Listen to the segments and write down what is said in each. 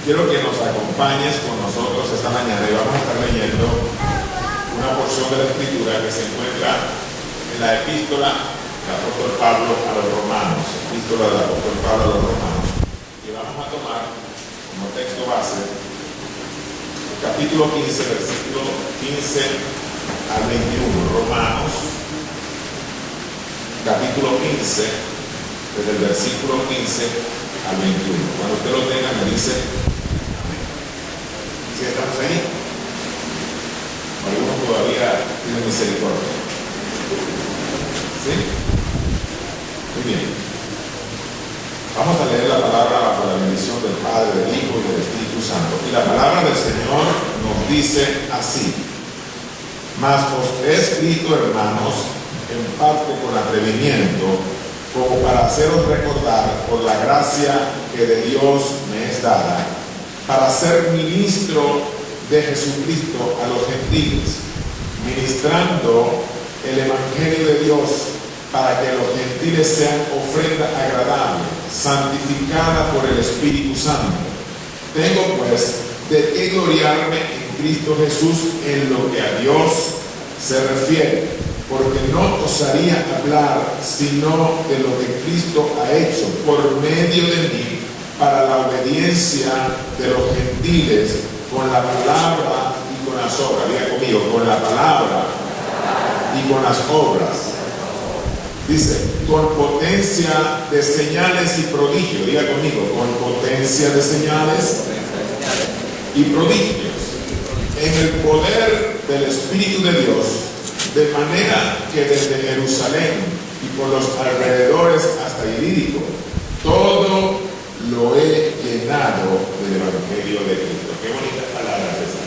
Quiero que nos acompañes con nosotros esta mañana y vamos a estar leyendo una porción de la Escritura que se encuentra en la epístola del apóstol Pablo a los romanos, epístola del apóstol Pablo a los romanos, y vamos a tomar como texto base el capítulo 15, versículo 15 al 21, Romanos, capítulo 15, desde el versículo 15 al 21. Cuando usted lo tenga, me dice amén. ¿Sí estamos ahí? Algunos todavía tienen misericordia. ¿Sí? Muy bien. Vamos a leer la palabra bajo la bendición del Padre, del Hijo y del Espíritu Santo. Y la palabra del Señor nos dice así: mas os he escrito, hermanos, en parte con atrevimiento, como para haceros recordar por la gracia que de Dios me es dada, para ser ministro de Jesucristo a los gentiles, ministrando el Evangelio de Dios, para que los gentiles sean ofrenda agradable, santificada por el Espíritu Santo. Tengo pues de qué gloriarme en Cristo Jesús en lo que a Dios se refiere, porque no osaría hablar sino de lo que Cristo ha hecho por medio de mí para la obediencia de los gentiles, con la palabra y con las obras. Diga conmigo, con la palabra y con las obras. Dice, con potencia de señales y prodigios. Diga conmigo, con potencia de señales y prodigios, en el poder del Espíritu de Dios, de manera que desde Jerusalén y por los alrededores hasta Ilírico, todo lo he llenado del Evangelio de Cristo. Qué bonitas palabras esas.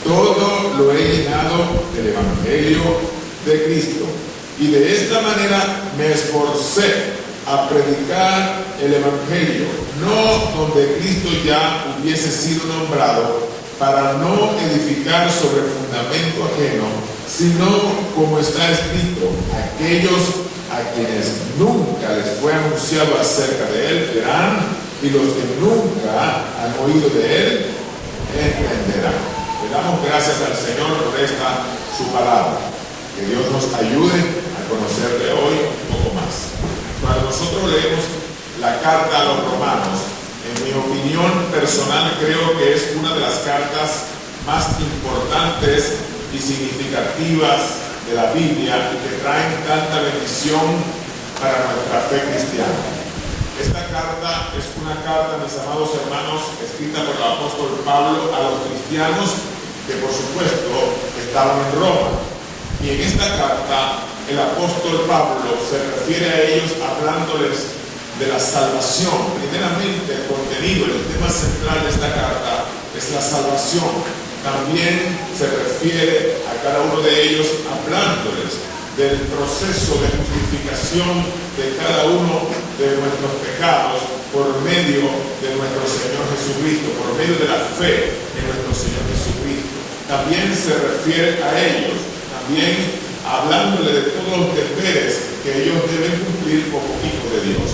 Todo lo he llenado del Evangelio de Cristo. Y de esta manera me esforcé a predicar el Evangelio, no donde Cristo ya hubiese sido nombrado, para no edificar sobre fundamento ajeno, sino como está escrito: aquellos a quienes nunca les fue anunciado acerca de él verán, y los que nunca han oído de él entenderán. Le damos gracias al Señor por esta su palabra. Que Dios nos ayude a conocerle hoy un poco más. Cuando nosotros leemos la carta a los romanos, en mi opinión personal creo que es una de las cartas más importantes y significativas de la Biblia y que traen tanta bendición para nuestra fe cristiana. Esta carta es una carta, mis amados hermanos, escrita por el apóstol Pablo a los cristianos que por supuesto estaban en Roma. Y en esta carta el apóstol Pablo se refiere a ellos hablándoles de la salvación. Primeramente, el contenido, el tema central de esta carta es la salvación. También se refiere a cada uno de ellos hablándoles del proceso de justificación de cada uno de nuestros pecados por medio de nuestro Señor Jesucristo, por medio de la fe en nuestro Señor Jesucristo. También se refiere a ellos, también hablándole de todos los deberes que ellos deben cumplir como hijos de Dios.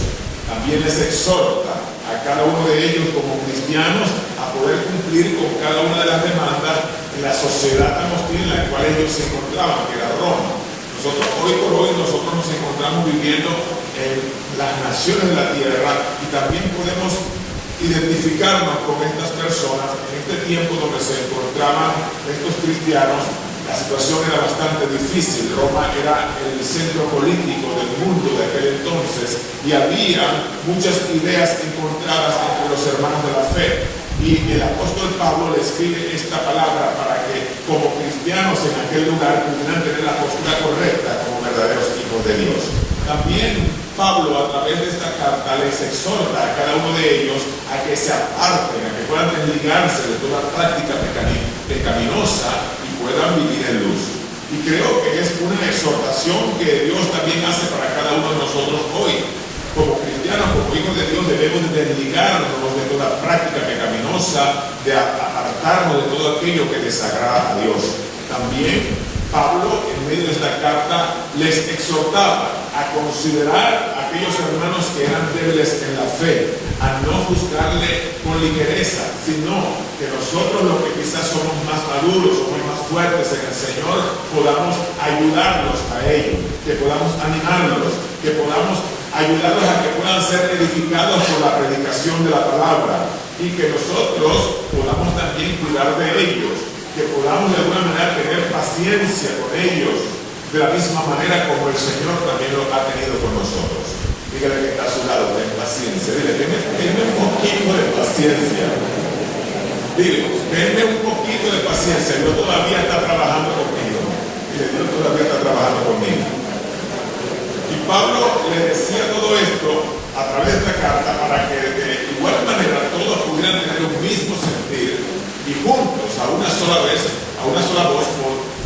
También les exhorta a cada uno de ellos como cristianos a poder cumplir con cada una de las demandas en la sociedad tan hostil en la cual ellos se encontraban, que era Roma. Hoy por hoy nosotros nos encontramos viviendo en las naciones de la tierra y también podemos identificarnos con estas personas en este tiempo donde se encontraban estos cristianos. La situación era bastante difícil. Roma era el centro político del mundo de aquel entonces y había muchas ideas encontradas entre los hermanos de la fe. Y el apóstol Pablo le escribe esta palabra para que como cristianos en aquel lugar pudieran tener la postura correcta como verdaderos hijos de Dios. También Pablo, a través de esta carta, les exhorta a cada uno de ellos a que se aparten, a que puedan desligarse de toda práctica pecaminosa y puedan vivir en luz. Y creo que es una exhortación que Dios también hace para cada uno de nosotros hoy. Como cristianos, como hijos de Dios, debemos desligarnos de toda práctica pecaminosa, de apartarnos de todo aquello que desagrada a Dios. También Pablo, en medio de esta carta, les exhortaba a considerar aquellos hermanos que eran débiles en la fe, a no juzgarle con ligereza, sino que nosotros los que quizás somos más maduros, somos más fuertes en el Señor, podamos ayudarlos a ellos, que podamos animarlos, que podamos ayudarlos a que puedan ser edificados por la predicación de la palabra y que nosotros podamos también cuidar de ellos, que podamos de alguna manera tener paciencia con ellos, de la misma manera como el Señor también lo ha tenido con nosotros. Dígale que está a su lado, ten paciencia. Dile, denme un poquito de paciencia. Dile, denme un poquito de paciencia. Dios todavía está trabajando conmigo. Dile, Dios todavía está trabajando conmigo. Y Pablo le decía todo esto a través de esta carta para que de igual manera todos pudieran tener un mismo sentir y juntos, a una sola vez, a una sola voz,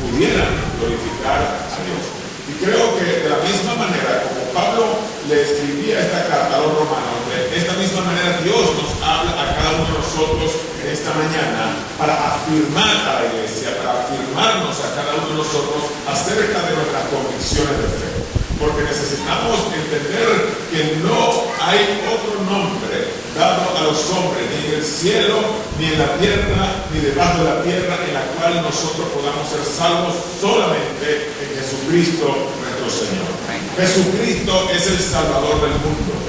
pudieran glorificar a Dios. Y creo que de la misma manera como Pablo le escribía esta carta a los romanos, de esta misma manera Dios nos habla a cada uno de nosotros en esta mañana para afirmar a la iglesia, para afirmarnos a cada uno de nosotros acerca de nuestras convicciones de fe. Porque necesitamos entender que no hay otro nombre dado a los hombres, ni en el cielo, ni en la tierra, ni debajo de la tierra, en la cual nosotros podamos ser salvos solamente en Jesucristo nuestro Señor. Jesucristo es el Salvador del mundo.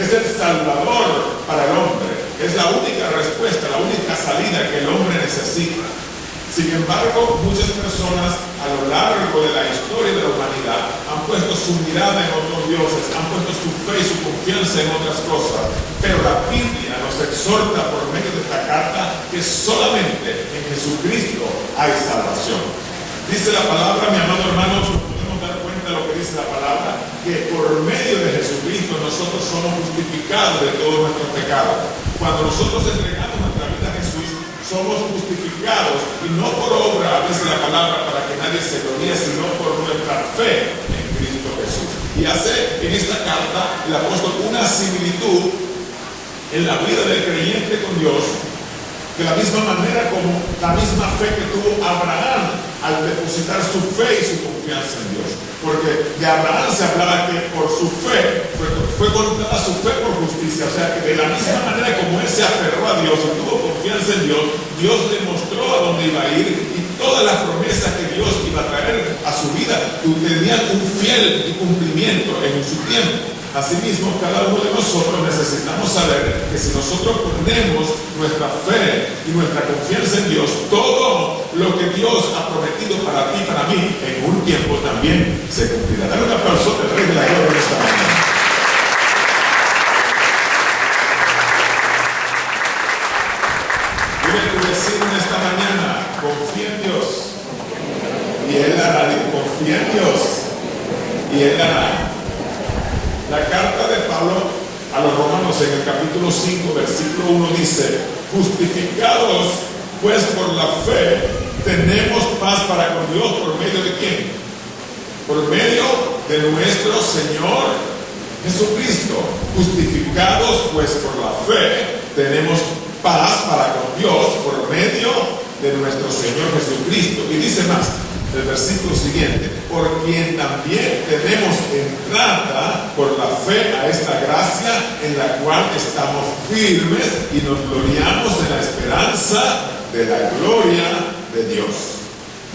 Es el Salvador para el hombre. Es la única respuesta, la única salida que el hombre necesita. Sin embargo, muchas personas a lo largo de la historia de la humanidad han puesto su mirada en otros dioses, han puesto su fe y su confianza en otras cosas. Pero la Biblia nos exhorta por medio de esta carta que solamente en Jesucristo hay salvación. Dice la palabra, mi amado hermano, podemos dar cuenta de lo que dice la palabra, que por medio de Jesucristo nosotros somos justificados de todos nuestros pecados. Cuando nosotros entregamos nuestra vida a Jesús, somos justificados, y no por obra, dice la palabra, para que nadie se gloríe, sino por nuestra fe en Cristo Jesús. Y hace en esta carta el apóstol una similitud en la vida del creyente con Dios, de la misma manera como la misma fe que tuvo Abraham al depositar su fe y su confianza en Dios. Porque de Abraham se hablaba que por su fe fue contada su fe por justicia. O sea que de la misma manera como él se aferró a Dios y tuvo confianza en Dios, Dios le mostró a dónde iba a ir, y todas las promesas que Dios iba a traer a su vida tenían un fiel cumplimiento en su tiempo. Asimismo, cada uno de nosotros necesitamos saber que si nosotros ponemos nuestra fe y nuestra confianza en Dios, todo lo que Dios ha prometido para ti y para mí en un tiempo también se cumplirá. Dale un aplauso al Rey de la Gloria en esta mañana. Dile a tu vecino en esta mañana, confía en Dios y Él hará. Confía en Dios y Él hará. La carta de Pablo a los romanos en el capítulo 5, versículo 1 dice: justificados pues por la fe, tenemos paz para con Dios. ¿Por medio de quién? Por medio de nuestro Señor Jesucristo. Justificados pues por la fe, tenemos paz para con Dios por medio de nuestro Señor Jesucristo. Y dice más, el versículo siguiente: por quien también tenemos entrada por la fe a esta gracia en la cual estamos firmes y nos gloriamos en la esperanza de la gloria de Dios.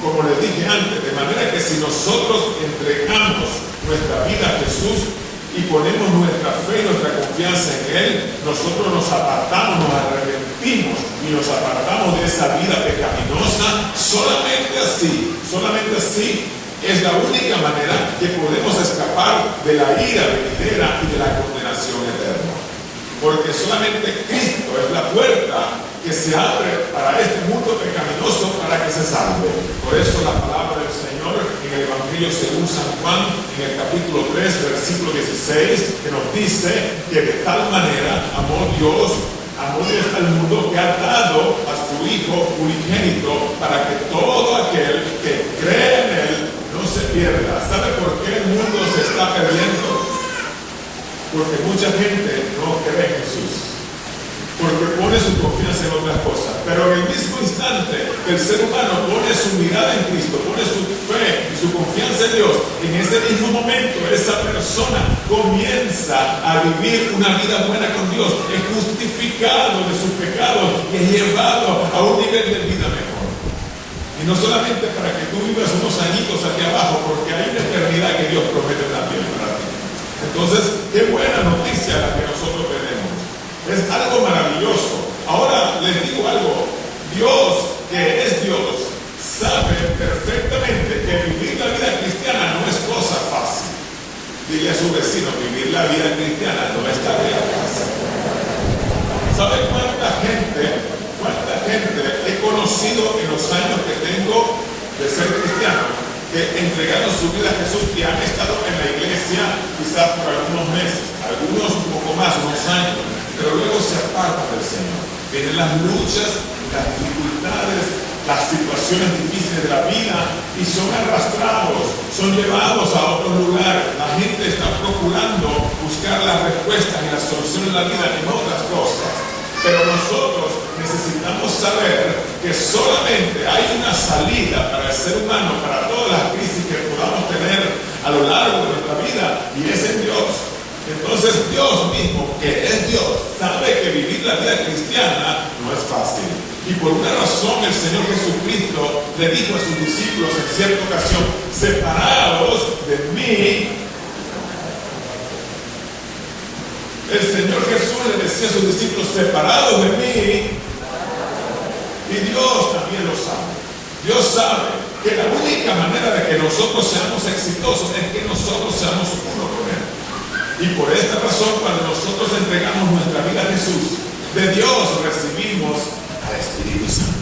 Como les dije antes, de manera que si nosotros entregamos nuestra vida a Jesús y ponemos nuestra fe y nuestra confianza en Él, nosotros nos apartamos, nos arrepentimos y nos apartamos de esa vida pecaminosa. Solamente así es la única manera que podemos escapar de la ira venidera y de la condenación eterna. Porque solamente Cristo es la puerta que se abre para este mundo pecaminoso para que se salve. Por eso la palabra del Señor en el Evangelio según San Juan, en el capítulo 3, versículo 16, que nos dice que de tal manera amó Dios al mundo, que ha dado a su Hijo unigénito, para que todo aquel que cree en Él no se pierda. ¿Sabe por qué el mundo se está perdiendo? Porque mucha gente no cree en Jesús. porque pone su confianza en otras cosas. Pero en el mismo instante que el ser humano pone su mirada en Cristo, pone su fe y su confianza en Dios, en ese mismo momento esa persona comienza a vivir una vida buena con Dios, es justificado de sus pecados y es llevado a un nivel de vida mejor. Y no solamente para que tú vivas unos añitos aquí abajo, porque hay una eternidad que Dios promete también para ti. Entonces, qué buena noticia la que nosotros tenemos. Es algo maravilloso. Ahora les digo algo. Dios, que es Dios, sabe perfectamente que vivir la vida cristiana no es cosa fácil. Dile a su vecino, vivir la vida cristiana no es tarea fácil. ¿Sabe cuánta gente he conocido en los años que tengo de ser cristiano, que entregaron su vida a Jesús y han estado en la iglesia quizás por algunos meses, algunos un poco más, unos años, pero luego se apartan del Señor? Vienen las luchas, las dificultades, las situaciones difíciles de la vida y son arrastrados, son llevados a otro lugar. La gente está procurando buscar las respuestas y las soluciones de la vida en otras cosas. Pero nosotros necesitamos saber que solamente hay una salida para el ser humano, para todas las crisis que podamos tener a lo largo de nuestra vida, y es en Dios. Entonces Dios mismo, que es Dios, sabe que vivir la vida cristiana no es fácil. Y por una razón el Señor Jesucristo le dijo a sus discípulos en cierta ocasión: separados de mí. El Señor Jesús le decía a sus discípulos: separados de mí. Y Dios también lo sabe. Dios sabe que la única manera de que nosotros seamos exitosos es que nosotros seamos uno con Él. Y por esta razón, cuando nosotros entregamos nuestra vida a Jesús, de Dios recibimos al Espíritu Santo.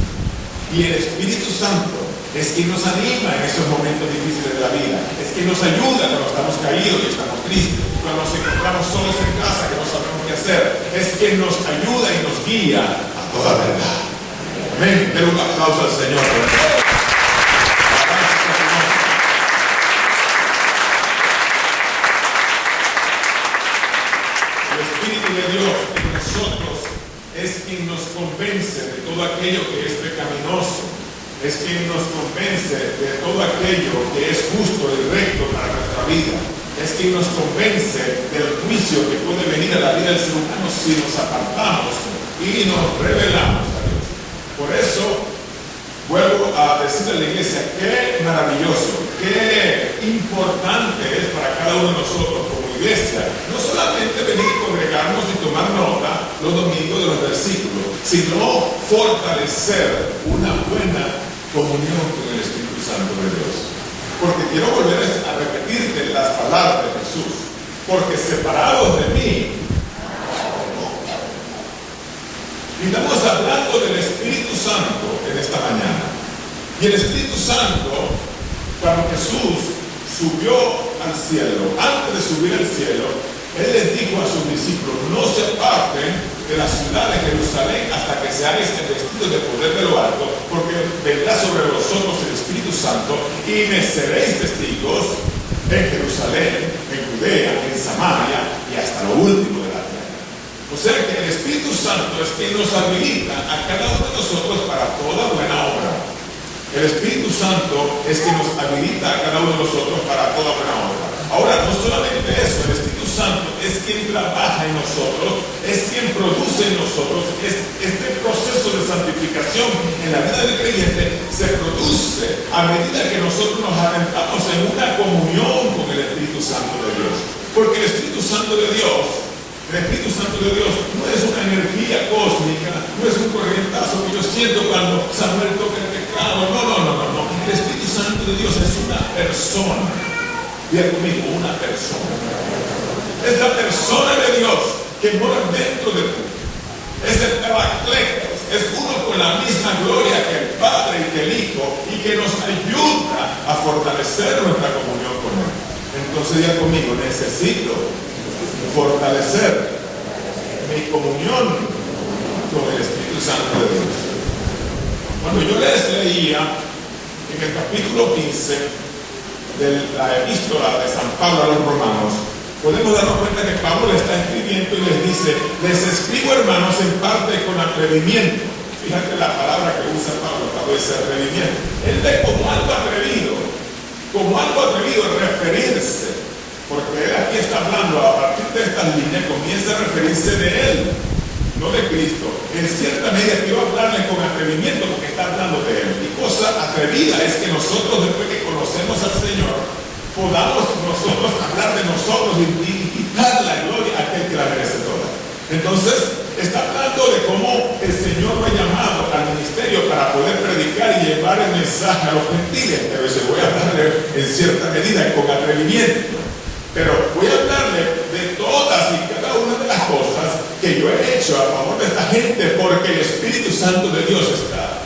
Y el Espíritu Santo es quien nos anima en esos momentos difíciles de la vida. Es quien nos ayuda cuando estamos caídos y estamos tristes, cuando nos encontramos solos en casa que no sabemos qué hacer. Es quien nos ayuda y nos guía a toda verdad. Amén. Den un aplauso al Señor. El Espíritu de Dios en nosotros es quien nos convence de todo aquello que es pecaminoso. Es quien nos convence de todo aquello que es justo y recto para nuestra vida. Es quien nos convence del juicio que puede venir a la vida del ser humano si nos apartamos y nos rebelamos a Dios. Por eso, vuelvo a decirle a la iglesia, qué maravilloso, qué importante es para cada uno de nosotros como iglesia, no solamente venir y congregarnos y tomar nota los domingos de los versículos, sino fortalecer una buena comunión con el Espíritu Santo de Dios. Porque quiero volver a repetirte las palabras de Jesús. Porque separados de mí, y estamos hablando del Espíritu Santo en esta mañana. Y el Espíritu Santo, cuando Jesús subió al cielo, antes de subir al cielo, Él les dijo a sus discípulos: no se aparten de la ciudad de Jerusalén hasta que se haga este vestido de poder de lo alto, porque vendrá sobre vosotros el Espíritu Santo y me seréis testigos en Jerusalén, en Judea, en Samaria y hasta lo último de la tierra. O sea que el Espíritu Santo es quien nos habilita a cada uno de nosotros para toda buena obra. El Espíritu Santo es quien nos habilita a cada uno de nosotros para toda buena obra. Ahora, no solamente eso, el Espíritu Santo es quien trabaja en nosotros, es quien produce en nosotros. Este proceso de santificación en la vida del creyente se produce a medida que nosotros nos adentramos en una comunión con el Espíritu Santo de Dios. Porque el Espíritu Santo de Dios no es una energía cósmica, no es un corrientazo que yo siento cuando Samuel toca el teclado. No. El Espíritu Santo de Dios es una persona. Diga conmigo, una persona. Es la persona de Dios que mora dentro de ti. Es el Paracletos, es uno con la misma gloria que el Padre y que el Hijo, y que nos ayuda a fortalecer nuestra comunión con Él. Entonces diga conmigo, necesito fortalecer mi comunión con el Espíritu Santo de Dios. Cuando yo les leía en el capítulo 15 de la epístola de San Pablo a los Romanos, podemos darnos cuenta que Pablo le está escribiendo y les dice: les escribo, hermanos, en parte con atrevimiento. Fíjate la palabra que usa Pablo, dice atrevimiento. Él ve como algo atrevido referirse, porque él aquí está hablando, a partir de esta línea comienza a referirse de él, no de Cristo. En cierta medida quiero hablarle con atrevimiento porque está hablando de él. Y cosa atrevida es que nosotros, después que conocemos al Señor, podamos nosotros hablar de nosotros y dar la gloria a aquel que la merece toda. Entonces, está hablando de cómo el Señor lo ha llamado al ministerio para poder predicar y llevar el mensaje a los gentiles. Pero se voy a hablarle en cierta medida con atrevimiento. Pero voy a hablarle de todas y cada una de las cosas que yo he hecho a favor de esta gente, porque el Espíritu Santo de Dios está.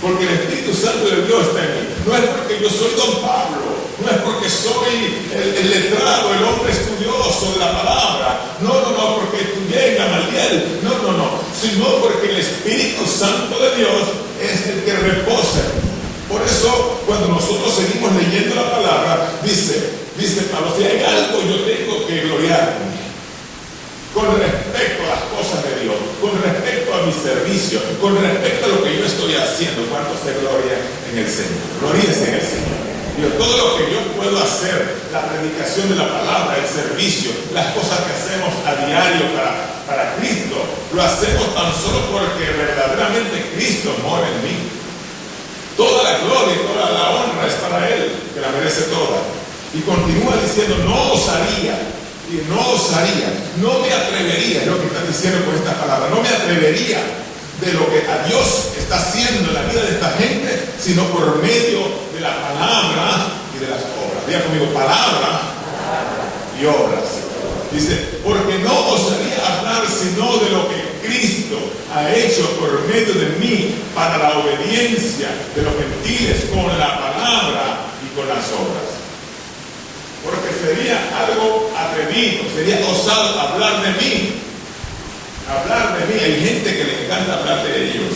Porque el Espíritu Santo de Dios está en mí. No es porque yo soy don Pablo, no es porque soy el letrado, el hombre estudioso de la palabra, no, porque estudié en Gamaliel, no, sino porque el Espíritu Santo de Dios es el que reposa en mí. Por eso, cuando nosotros seguimos leyendo la palabra, dice Pablo: si hay algo yo tengo que gloriarme con respecto a las cosas de Dios, con respecto a mi servicio, con respecto a lo que yo estoy haciendo. ¿Cuánto se gloria en el Señor? Gloríese en el Señor. Todo lo que yo puedo hacer, la predicación de la palabra, el servicio, las cosas que hacemos a diario para Cristo, lo hacemos tan solo porque verdaderamente Cristo mora en mí. Toda la gloria y toda la honra es para Él, que la merece toda. Y continúa diciendo: no osaría, no me atrevería, es lo que está diciendo con esta palabra, no me atrevería de lo que a Dios está haciendo en la vida de esta gente, sino por medio de la palabra y de las obras. Diga conmigo: palabra y obras. Dice: porque no osaría hablar sino de lo que Cristo ha hecho por medio de mí para la obediencia de los gentiles con la palabra y con las obras. Porque sería algo atrevido, sería osado hablar de mí. Hay gente que le encanta hablar de ellos,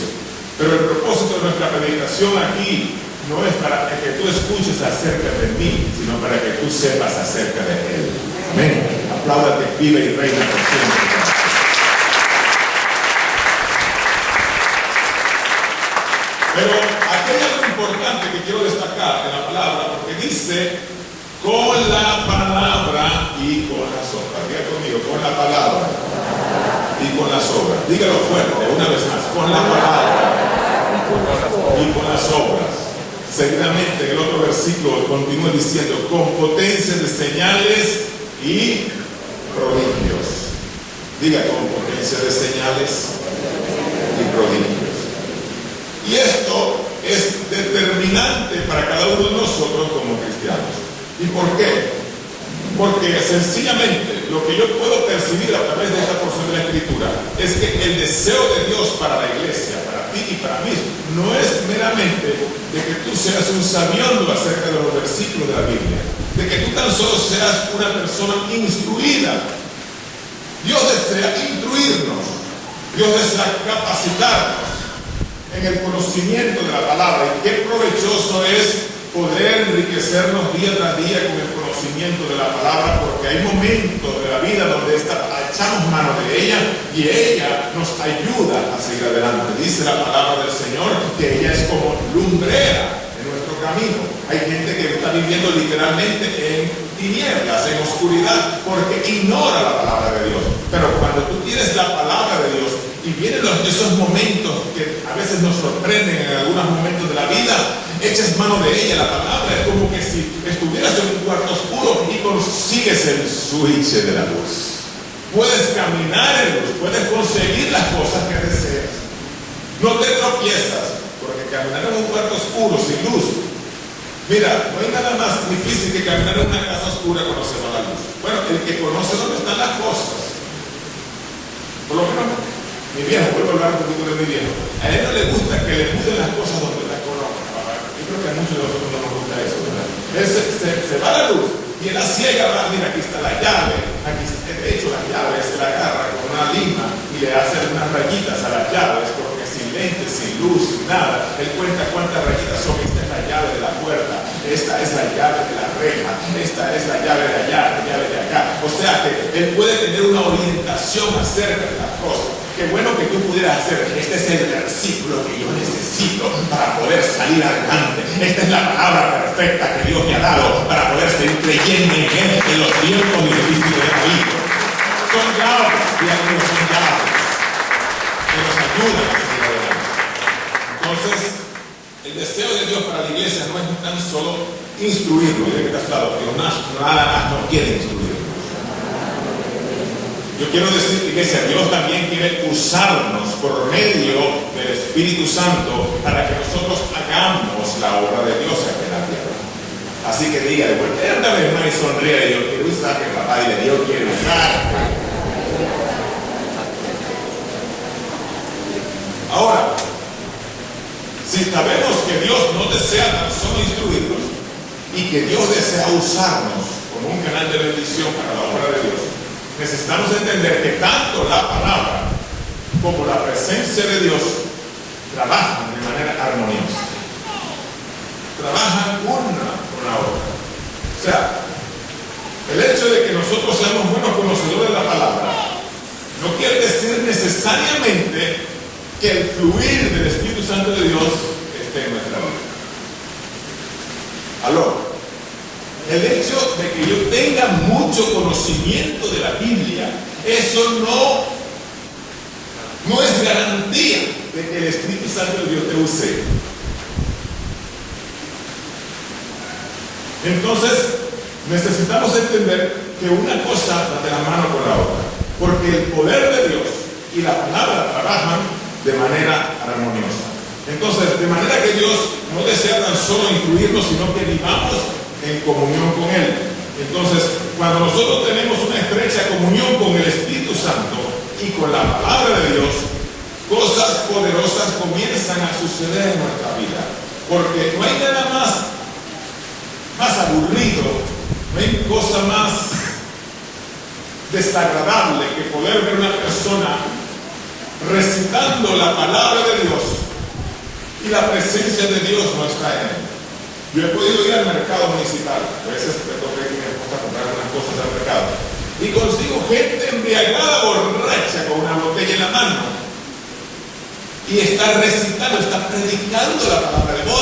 pero el propósito de nuestra predicación aquí no es para que tú escuches acerca de mí, sino para que tú sepas acerca de Él. Amén. Apláudate, vive y reina por siempre. Pero aquí hay algo importante que quiero destacar en la palabra, porque dice: con la palabra y con las obras. Diga conmigo: con la palabra y con las obras. Dígalo fuerte, una vez más: con la palabra y con las obras. Seguidamente, en el otro versículo continúa diciendo: con potencia de señales y prodigios. Diga: con potencia de señales y prodigios. Y esto es determinante para cada uno de nosotros como cristianos. ¿Y por qué? Porque sencillamente lo que yo puedo percibir a través de esta porción de la Escritura es que el deseo de Dios para la iglesia, para ti y para mí, no es meramente de que tú seas un sabiondo acerca de los versículos de la Biblia, de que tú tan solo seas una persona instruida. Dios desea instruirnos, Dios desea capacitarnos en el conocimiento de la palabra. Y qué provechoso es poder enriquecernos día tras día con el conocimiento de la palabra, porque hay momentos de la vida donde echamos mano de ella y ella nos ayuda a seguir adelante. Dice la palabra del Señor que ella es como lumbrera en nuestro camino. Hay gente que está viviendo literalmente en tinieblas, en oscuridad, porque ignora la palabra de Dios. Pero cuando tú tienes la palabra de Dios y vienen esos momentos que a veces nos sorprenden en algunos momentos de la vida, echas mano de ella, la palabra es como que si estuvieras en un cuarto oscuro y consigues el switch de la luz. Puedes caminar en luz, puedes conseguir las cosas que deseas. No te tropiezas, porque caminar en un cuarto oscuro sin luz, mira, no hay nada más difícil que caminar en una casa oscura cuando se va la luz. Bueno, el que conoce dónde están las cosas, por lo menos mi viejo, vuelvo a hablar un poquito de mi viejo, a él no le gusta que le muden las cosas donde las conozca. Yo creo que a muchos de nosotros no nos gusta eso, ¿verdad? Él se va la luz y en la ciega va: mira, aquí está la llave, aquí está, de hecho la llave se la agarra con una lima y le hace unas rayitas a las llaves, porque si lentes, sin luz, sin nada. Él cuenta cuántas rayitas son. Esta es la llave de la puerta, esta es la llave de la reja, esta es la llave de allá, la llave de acá. O sea que él puede tener una orientación acerca de las cosas. Qué bueno que tú pudieras hacer, este es el versículo que yo necesito para poder salir adelante. Esta es la palabra perfecta que Dios me ha dado para poder seguir creyendo en Él en los tiempos difíciles de la vida. Son llaves, digámoslo, son llaves que nos ayudan a seguir adelante. Entonces, el deseo de Dios para la iglesia no es tan solo instruirlo, Dios nada más no quiere instruirlo. Yo quiero decir, iglesia, Dios también quiere usarnos por medio del Espíritu Santo para que nosotros hagamos la obra de Dios aquí en la tierra. Así que diga, de vuelta vez más y sonríe, Dios quiere usar, que papá dile, Dios quiere usar. Ahora, si sabemos que Dios no desea tan solo instruirnos y que Dios desea usarnos como un canal de bendición para la obra de Dios, necesitamos entender que tanto la palabra como la presencia de Dios trabajan de manera armoniosa. Trabajan una con la otra. O sea, el hecho de que nosotros seamos buenos conocedores de la palabra no quiere decir necesariamente que el fluir del Espíritu Santo de Dios esté en nuestra vida. ¿Aló? El hecho de que yo tenga mucho conocimiento de la Biblia, eso no es garantía de que el Espíritu Santo de Dios te use. Entonces, necesitamos entender que una cosa va de la mano con la otra, porque el poder de Dios y la palabra trabajan de manera armoniosa. Entonces, de manera que Dios no desea tan solo incluirnos, sino que vivamos en comunión con Él. Entonces, cuando nosotros tenemos una estrecha comunión con el Espíritu Santo y con la palabra de Dios, cosas poderosas comienzan a suceder en nuestra vida. Porque no hay nada más aburrido, no hay cosa más desagradable que poder ver una persona recitando la palabra de Dios y la presencia de Dios no está en él. Yo he podido ir al mercado municipal, a veces me toca ir a mi esposa a comprar algunas cosas al mercado, y consigo gente embriagada, borracha, con una botella en la mano, y está recitando, está predicando la palabra de Dios.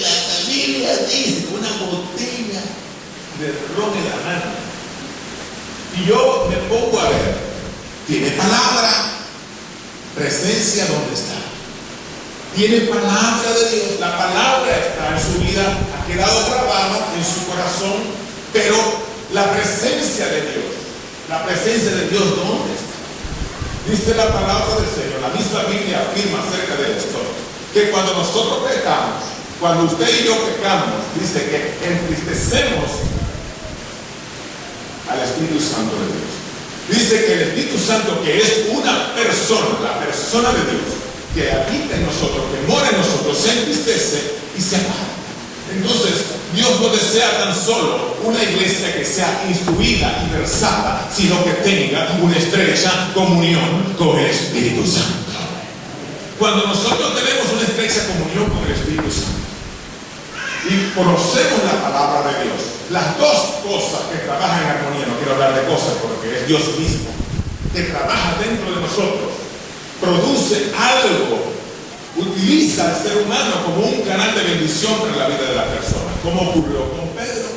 La familia dice, una botella de ron en la mano. Y yo me pongo a ver, tiene palabra, presencia, ¿dónde está? Tiene palabra de Dios, la palabra está en su vida, ha quedado grabada en su corazón, pero la presencia de Dios, ¿dónde está? Dice la palabra del Señor, la misma Biblia afirma acerca de esto, que cuando nosotros pecamos, cuando usted y yo pecamos, dice que entristecemos al Espíritu Santo de Dios. Dice que el Espíritu Santo, que es una persona, la persona de Dios, que habita en nosotros, que mora en nosotros, se entristece y se apaga. Entonces, Dios no desea tan solo una iglesia que sea instruida y versada, sino que tenga una estrecha comunión con el Espíritu Santo. Cuando nosotros tenemos una estrecha comunión con el Espíritu Santo y conocemos la palabra de Dios, las dos cosas que trabajan en armonía, no quiero hablar de cosas porque es Dios mismo, que trabaja dentro de nosotros, produce algo, utiliza al ser humano como un canal de bendición para la vida de la persona, como ocurrió con Pedro,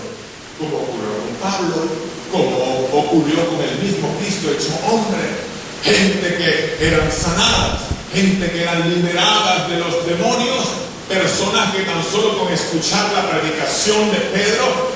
como ocurrió con Pablo, como ocurrió con el mismo Cristo hecho hombre, gente que eran sanadas, gente que eran liberadas de los demonios, personas que tan solo con escuchar la predicación de Pedro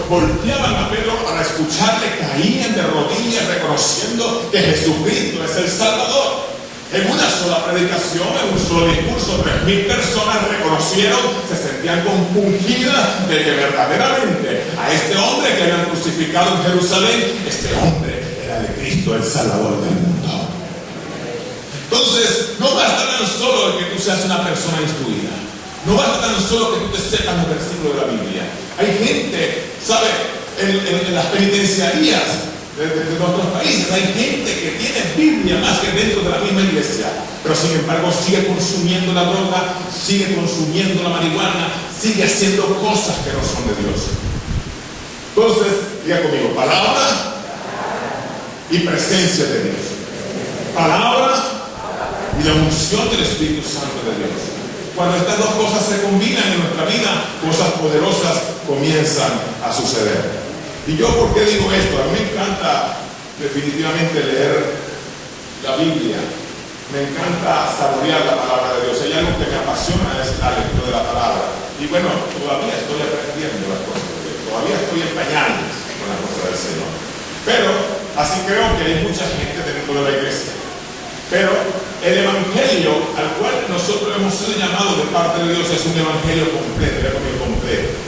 volteaban a Pedro para escucharle, caían de rodillas reconociendo que Jesucristo es el Salvador. En una sola predicación, en un solo discurso, 3,000 personas reconocieron, se sentían compungidas de que verdaderamente a este hombre que habían crucificado en Jerusalén, este hombre era el Cristo, el Salvador del mundo. Entonces, no basta tan solo que tú seas una persona instruida, no basta tan solo que tú te sepas los versículos de la Biblia. Hay gente, ¿sabe? En las penitenciarías de nuestros países hay gente que tiene Biblia más que dentro de la misma iglesia, pero sin embargo sigue consumiendo la droga, sigue consumiendo la marihuana, sigue haciendo cosas que no son de Dios. Entonces, diga conmigo, palabra y presencia de Dios. Palabra y la unción del Espíritu Santo de Dios. Cuando estas dos cosas se combinan en nuestra vida, cosas poderosas comienzan a suceder. ¿Y yo por qué digo esto? A mí me encanta definitivamente leer la Biblia. Me encanta saborear la palabra de Dios. Hay algo que me apasiona, es la lectura de la palabra. Y bueno, todavía estoy aprendiendo las cosas de Dios. Todavía estoy en pañales con las cosas del Señor. Pero así creo que hay mucha gente dentro de la iglesia. Pero el evangelio al cual nosotros hemos sido llamados de parte de Dios es un evangelio completo, completo.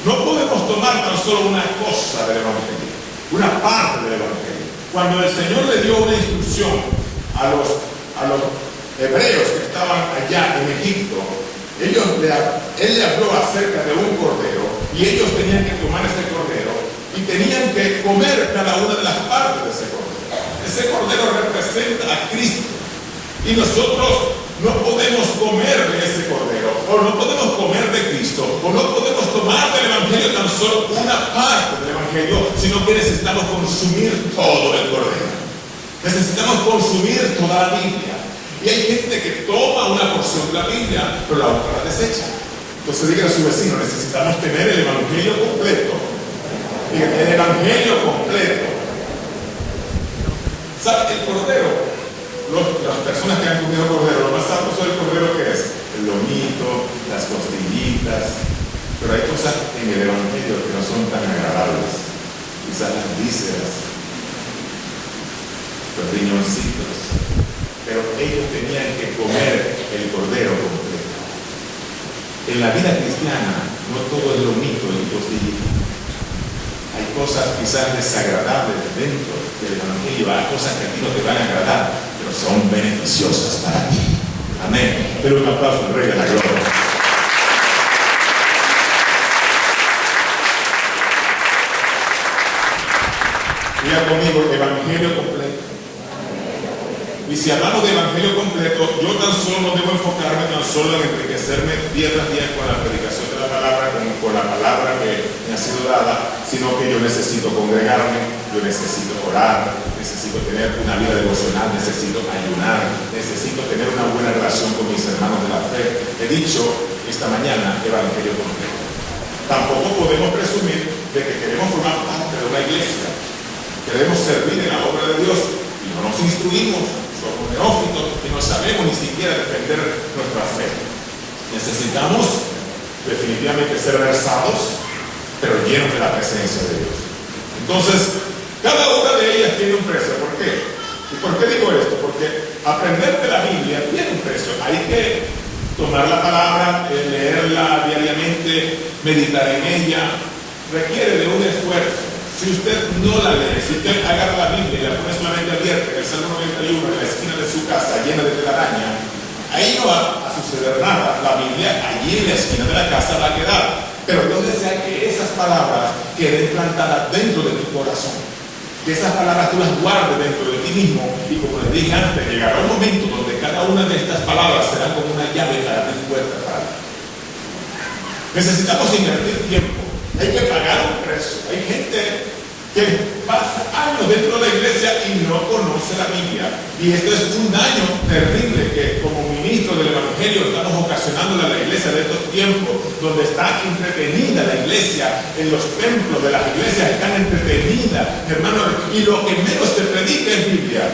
No podemos tomar tan solo una cosa del evangelio, una parte del evangelio. Cuando el Señor le dio una instrucción a los hebreos que estaban allá en Egipto, Él le habló acerca de un cordero y ellos tenían que tomar ese cordero y tenían que comer cada una de las partes de ese cordero. Ese cordero representa a Cristo y nosotros no podemos comer de ese cordero, o no podemos comer de Cristo, o no podemos tomar del evangelio tan solo una parte del evangelio, sino que necesitamos consumir todo el cordero. Necesitamos consumir toda la Biblia. Y hay gente que toma una porción de la Biblia, pero la otra la desecha. Entonces diga a su vecino, necesitamos tener el evangelio completo. Diga, el evangelio completo. ¿Sabe? El cordero, las personas que han comido cordero, lo más sabroso del cordero que es el lomito, las costillitas, pero hay cosas en el evangelio que no son tan agradables, quizás las vísceras, los riñoncitos, pero ellos tenían que comer el cordero completo. En la vida cristiana no todo es lomito y costillita. Hay cosas quizás desagradables dentro del evangelio, hay cosas que a ti no te van a agradar, pero son beneficiosas para ti. Amén. Pero un aplauso al Rey de la Gloria. Diga conmigo, evangelio completo. Y si hablamos de evangelio completo, yo tan solo no debo enfocarme tan solo en enriquecerme día tras día con la predicación de la palabra, con la palabra que me ha sido dada, sino que yo necesito congregarme, yo necesito orar, necesito tener una vida devocional, necesito ayunar, necesito tener una buena relación con mis hermanos de la fe. He dicho esta mañana evangelio completo. Tampoco podemos presumir de que queremos formar parte de una iglesia, queremos servir en la obra de Dios y no nos instruimos, somos neófitos y no sabemos ni siquiera defender nuestra fe. Necesitamos definitivamente ser versados, pero llenos de la presencia de Dios. Entonces, cada una de ellas tiene un precio. ¿Por qué? ¿Y por qué digo esto? Porque aprender de la Biblia tiene un precio. Hay que tomar la palabra, leerla diariamente, meditar en ella. Requiere de un esfuerzo. Si usted no la lee, si usted agarra la Biblia y la pone solamente abierta en el Salmo 91 en la esquina de su casa llena de telaraña, ahí no va a suceder nada. La Biblia allí en la esquina de la casa va a quedar. Pero Dios desea que esas palabras queden plantadas dentro de tu corazón. Que esas palabras tú las guardes dentro de ti mismo. Y como les dije antes, llegará un momento donde cada una de estas palabras será como una llave para abrir puertas para ti. Necesitamos invertir tiempo. Hay que pagar un precio. Hay gente que pasa años dentro de la iglesia y no conoce la Biblia. Y esto es un daño terrible que como ministro del Evangelio estamos ocasionándole a la iglesia de estos tiempos, donde está entretenida la iglesia, en los templos de las iglesias están entretenidas, hermano, y lo que menos se predica es Biblia.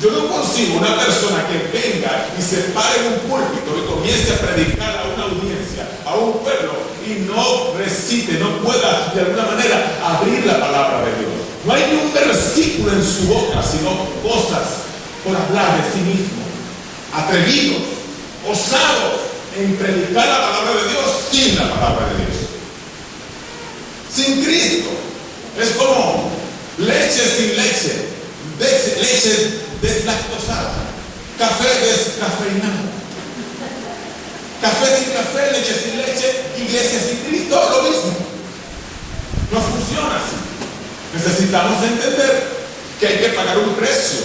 Yo no consigo una persona que venga y se pare en un púlpito y comience a predicar a una audiencia, a un pueblo, y no recite, no pueda de alguna manera abrir la palabra de Dios. No hay ni un versículo en su boca, sino cosas por hablar de sí mismo. Atrevidos, osados en predicar la palabra de Dios sin la palabra de Dios. Sin Cristo. Es como leche sin leche, leche deslactosada, café descafeinado. Café sin café, leche sin leche, iglesia sin Cristo, lo mismo. No funciona así. necesitamos entender que hay que pagar un precio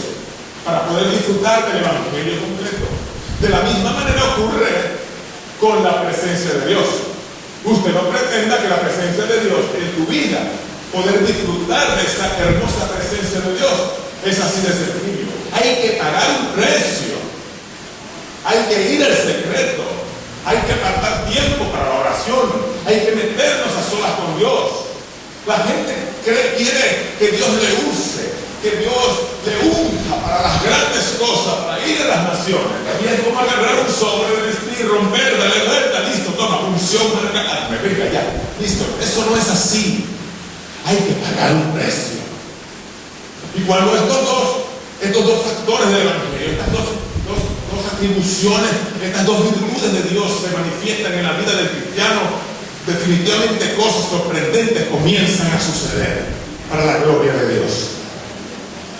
para poder disfrutar del Evangelio completo. De la misma manera ocurre con la presencia de Dios. Usted no pretenda que la presencia de Dios en tu vida, poder disfrutar de esa hermosa presencia de Dios, es así de sencillo. Hay que pagar un precio. Hay que ir al secreto. Hay que apartar tiempo para la oración. Hay que meternos a solas con Dios. La gente quiere que Dios le use, que Dios le unja para las grandes cosas, para ir a las naciones. Y es como agarrar un sobre de vestir, romper, darle vuelta, listo, toma, unción, me venga ya, listo. Eso no es así. Hay que pagar un precio. Y cuando estos dos factores del Evangelio, estas dos atribuciones, estas dos virtudes de Dios se manifiestan en la vida del cristiano, definitivamente cosas sorprendentes comienzan a suceder para la gloria de Dios.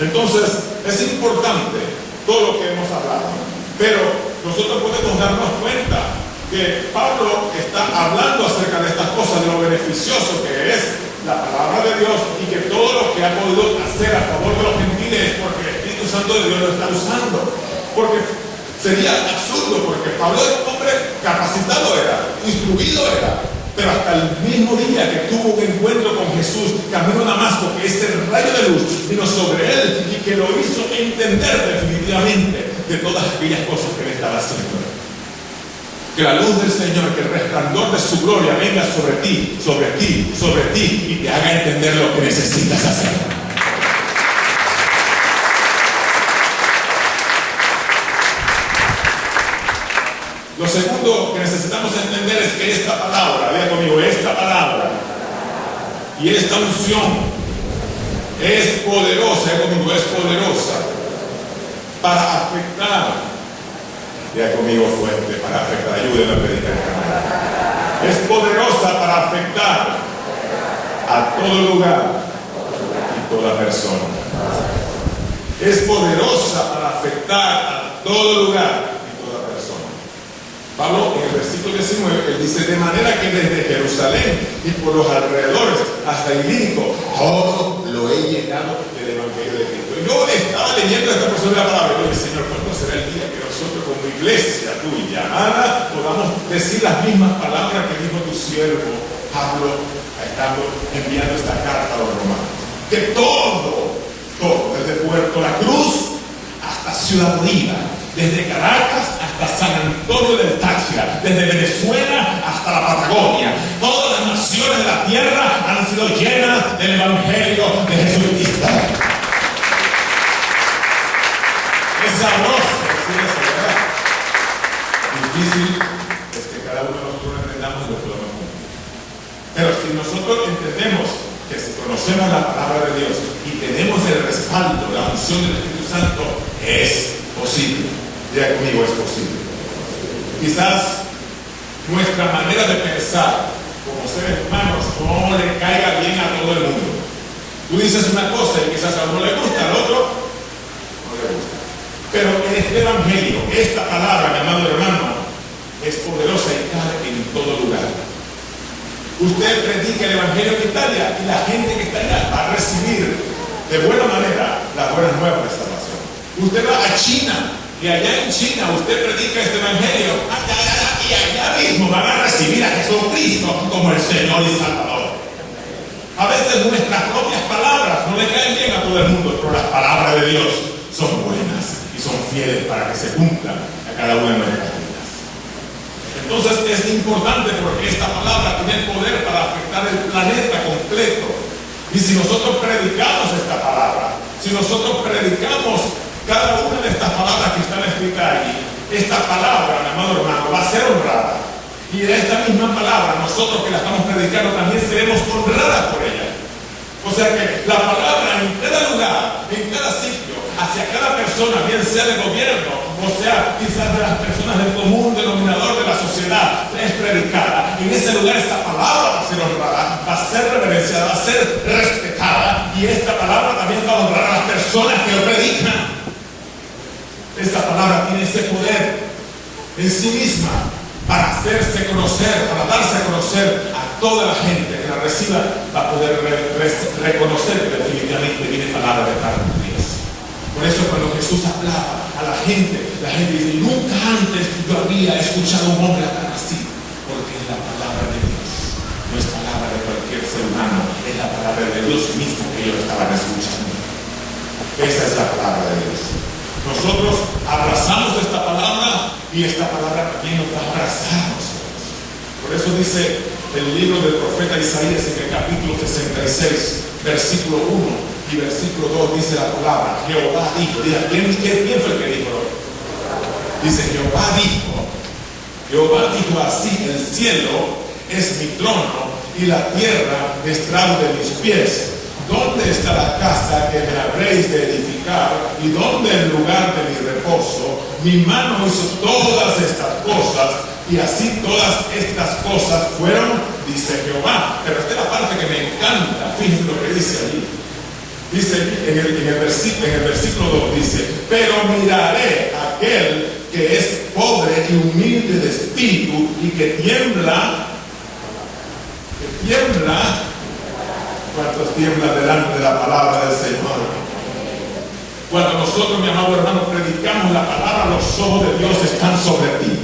Entonces, es importante todo lo que hemos hablado, pero nosotros podemos darnos cuenta que Pablo está hablando acerca de estas cosas, de lo beneficioso que es la palabra de Dios, y que todo lo que ha podido hacer a favor de los gentiles es porque el Espíritu Santo de Dios lo está usando. Porque sería absurdo, porque Pablo era un hombre capacitado, era instruido, pero hasta el mismo día que tuvo un encuentro con Jesús, camino a Damasco, que ese rayo de luz vino sobre él y que lo hizo entender definitivamente de todas aquellas cosas que él estaba haciendo. Que la luz del Señor, que el resplandor de su gloria venga sobre ti, y te haga entender lo que necesitas hacer. Lo segundo que necesitamos entender es que esta palabra, vea conmigo, esta palabra y esta unción es poderosa, vea conmigo, es poderosa para afectar. Ya conmigo fuerte, para afectar, ayúdenme a predicar. Es poderosa para afectar a todo lugar y toda persona. Es poderosa para afectar a todo lugar y toda persona. Pablo, en el versículo 19, él dice: de manera que desde Jerusalén y por los alrededores hasta Ilírico, todo lo he llenado del Evangelio de Cristo. Yo estaba leyendo esta porción de la palabra y yo dije: Señor, ¿cuándo será el día que nosotros como iglesia tuya, amada, podamos decir las mismas palabras que dijo tu siervo Pablo, estando enviando esta carta a los romanos? Que todo, desde Puerto La Cruz hasta Ciudad Bolívar, desde Caracas hasta San Antonio del Táchira, desde Venezuela hasta la Patagonia, todas las naciones de la tierra han sido llenas del Evangelio de Jesucristo. Es sabroso decir eso, ¿verdad? Difícil es que cada uno de nosotros entendamos lo que lo mejor. Pero si nosotros entendemos que si conocemos la palabra de Dios y tenemos el respaldo, la unción del Espíritu Santo, es posible. Ya conmigo, es posible. Quizás nuestra manera de pensar como seres humanos no le caiga bien a todo el mundo. Tú dices una cosa y quizás a uno le gusta, al otro no le gusta. Pero este Evangelio, esta palabra, mi amado hermano, es poderosa y cae en todo lugar. Usted predica el Evangelio en Italia y la gente que está allá va a recibir de buena manera las buenas nuevas de salvación. Usted va a China y allá en China usted predica este Evangelio y allá mismo van a recibir a Jesucristo como el Señor y Salvador. A veces nuestras propias palabras no le caen bien a todo el mundo, pero las palabras de Dios son buenas y son fieles para que se cumplan a cada una de nuestras vidas. Entonces es importante porque esta palabra tiene el poder para afectar el planeta completo. Y si nosotros predicamos esta palabra, si nosotros predicamos cada una de estas palabras que están escritas allí, esta palabra, mi amado hermano, va a ser honrada. Y de esta misma palabra, nosotros que la estamos predicando también seremos honradas por ella. O sea que la palabra en cada lugar, en cada sitio, hacia cada persona, bien sea del gobierno, o sea, quizás de las personas del común denominador de la sociedad, es predicada. Y en ese lugar esta palabra va a ser honrada, va a ser reverenciada, va a ser respetada. Y esta palabra también va a honrar a las personas que lo predican. Esta palabra tiene ese poder en sí misma para hacerse conocer, para darse a conocer a toda la gente que la reciba va a poder reconocer que definitivamente viene palabra de parte de Dios. Por eso cuando Jesús hablaba a la gente dice, nunca antes yo había escuchado a un hombre hablar así, porque es la palabra de Dios, no es palabra de cualquier ser humano, es la palabra de Dios mismo que ellos estaban escuchando. Esa es la palabra de Dios. Nosotros abrazamos esta palabra y esta palabra también nos va a abrazar a nosotros. Por eso dice el libro del profeta Isaías en el capítulo 66, versículo 1 y versículo 2, dice la palabra, Jehová dijo, ¿quién fue el que dijo? Dice, Jehová dijo así, el cielo es mi trono y la tierra estrado de mis pies. ¿Dónde está la casa que me habréis de edificar? ¿Y dónde el lugar de mi reposo? Mi mano hizo todas estas cosas, y así todas estas cosas fueron, dice Jehová. Pero esta es la parte que me encanta, fíjense lo que dice allí. Dice en el versículo 2, dice, pero miraré a aquel que es pobre y humilde de espíritu y que tiembla. ¿Cuántos tiemblan delante de la palabra del Señor? Cuando nosotros, mi amado hermano, predicamos la palabra, los ojos de Dios están sobre ti.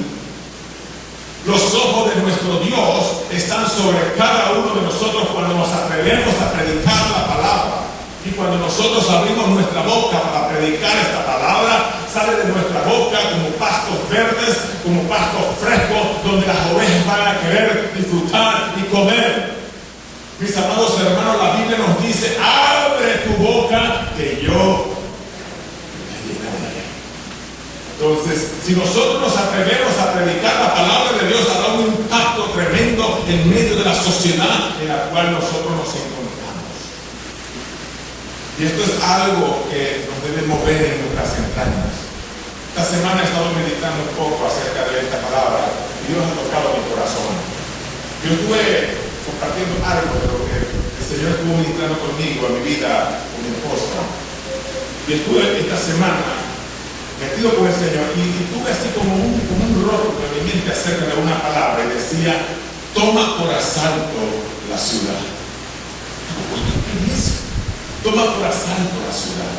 Los ojos de nuestro Dios están sobre cada uno de nosotros cuando nos atrevemos a predicar la palabra. Y cuando nosotros abrimos nuestra boca para predicar esta palabra, sale de nuestra boca como pastos verdes, como pastos frescos, donde las ovejas van a querer disfrutar y comer. Mis amados hermanos, la Biblia nos dice, abre tu boca que yo te llenaré. Entonces, si nosotros nos atrevemos a predicar la palabra de Dios, habrá un impacto tremendo en medio de la sociedad en la cual nosotros nos encontramos. Y esto es algo que nos debe mover en nuestras entrañas. Esta semana he estado meditando un poco acerca de esta palabra y Dios ha tocado mi corazón. Yo estuve compartiendo algo de lo que el Señor estuvo ministrando conmigo, en mi vida, con mi esposa. Y estuve esta semana metido con el Señor y tuve así como un rótulo en mi mente acerca de una palabra y decía, toma por asalto la ciudad. ¿Qué es eso? Toma por asalto la ciudad.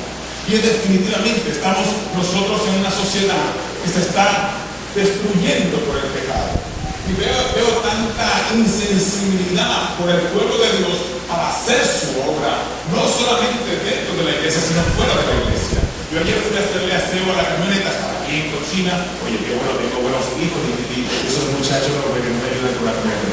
Y definitivamente estamos nosotros en una sociedad que se está destruyendo por el pecado. Y veo tanta insensibilidad por el pueblo de Dios para hacer su obra, no solamente dentro de la iglesia, sino fuera de la iglesia. Yo ayer fui a hacerle aseo a la camioneta, estaba aquí en cochina. Oye, qué bueno, tengo buenos hijos y esos muchachos no me ayudan con la camioneta.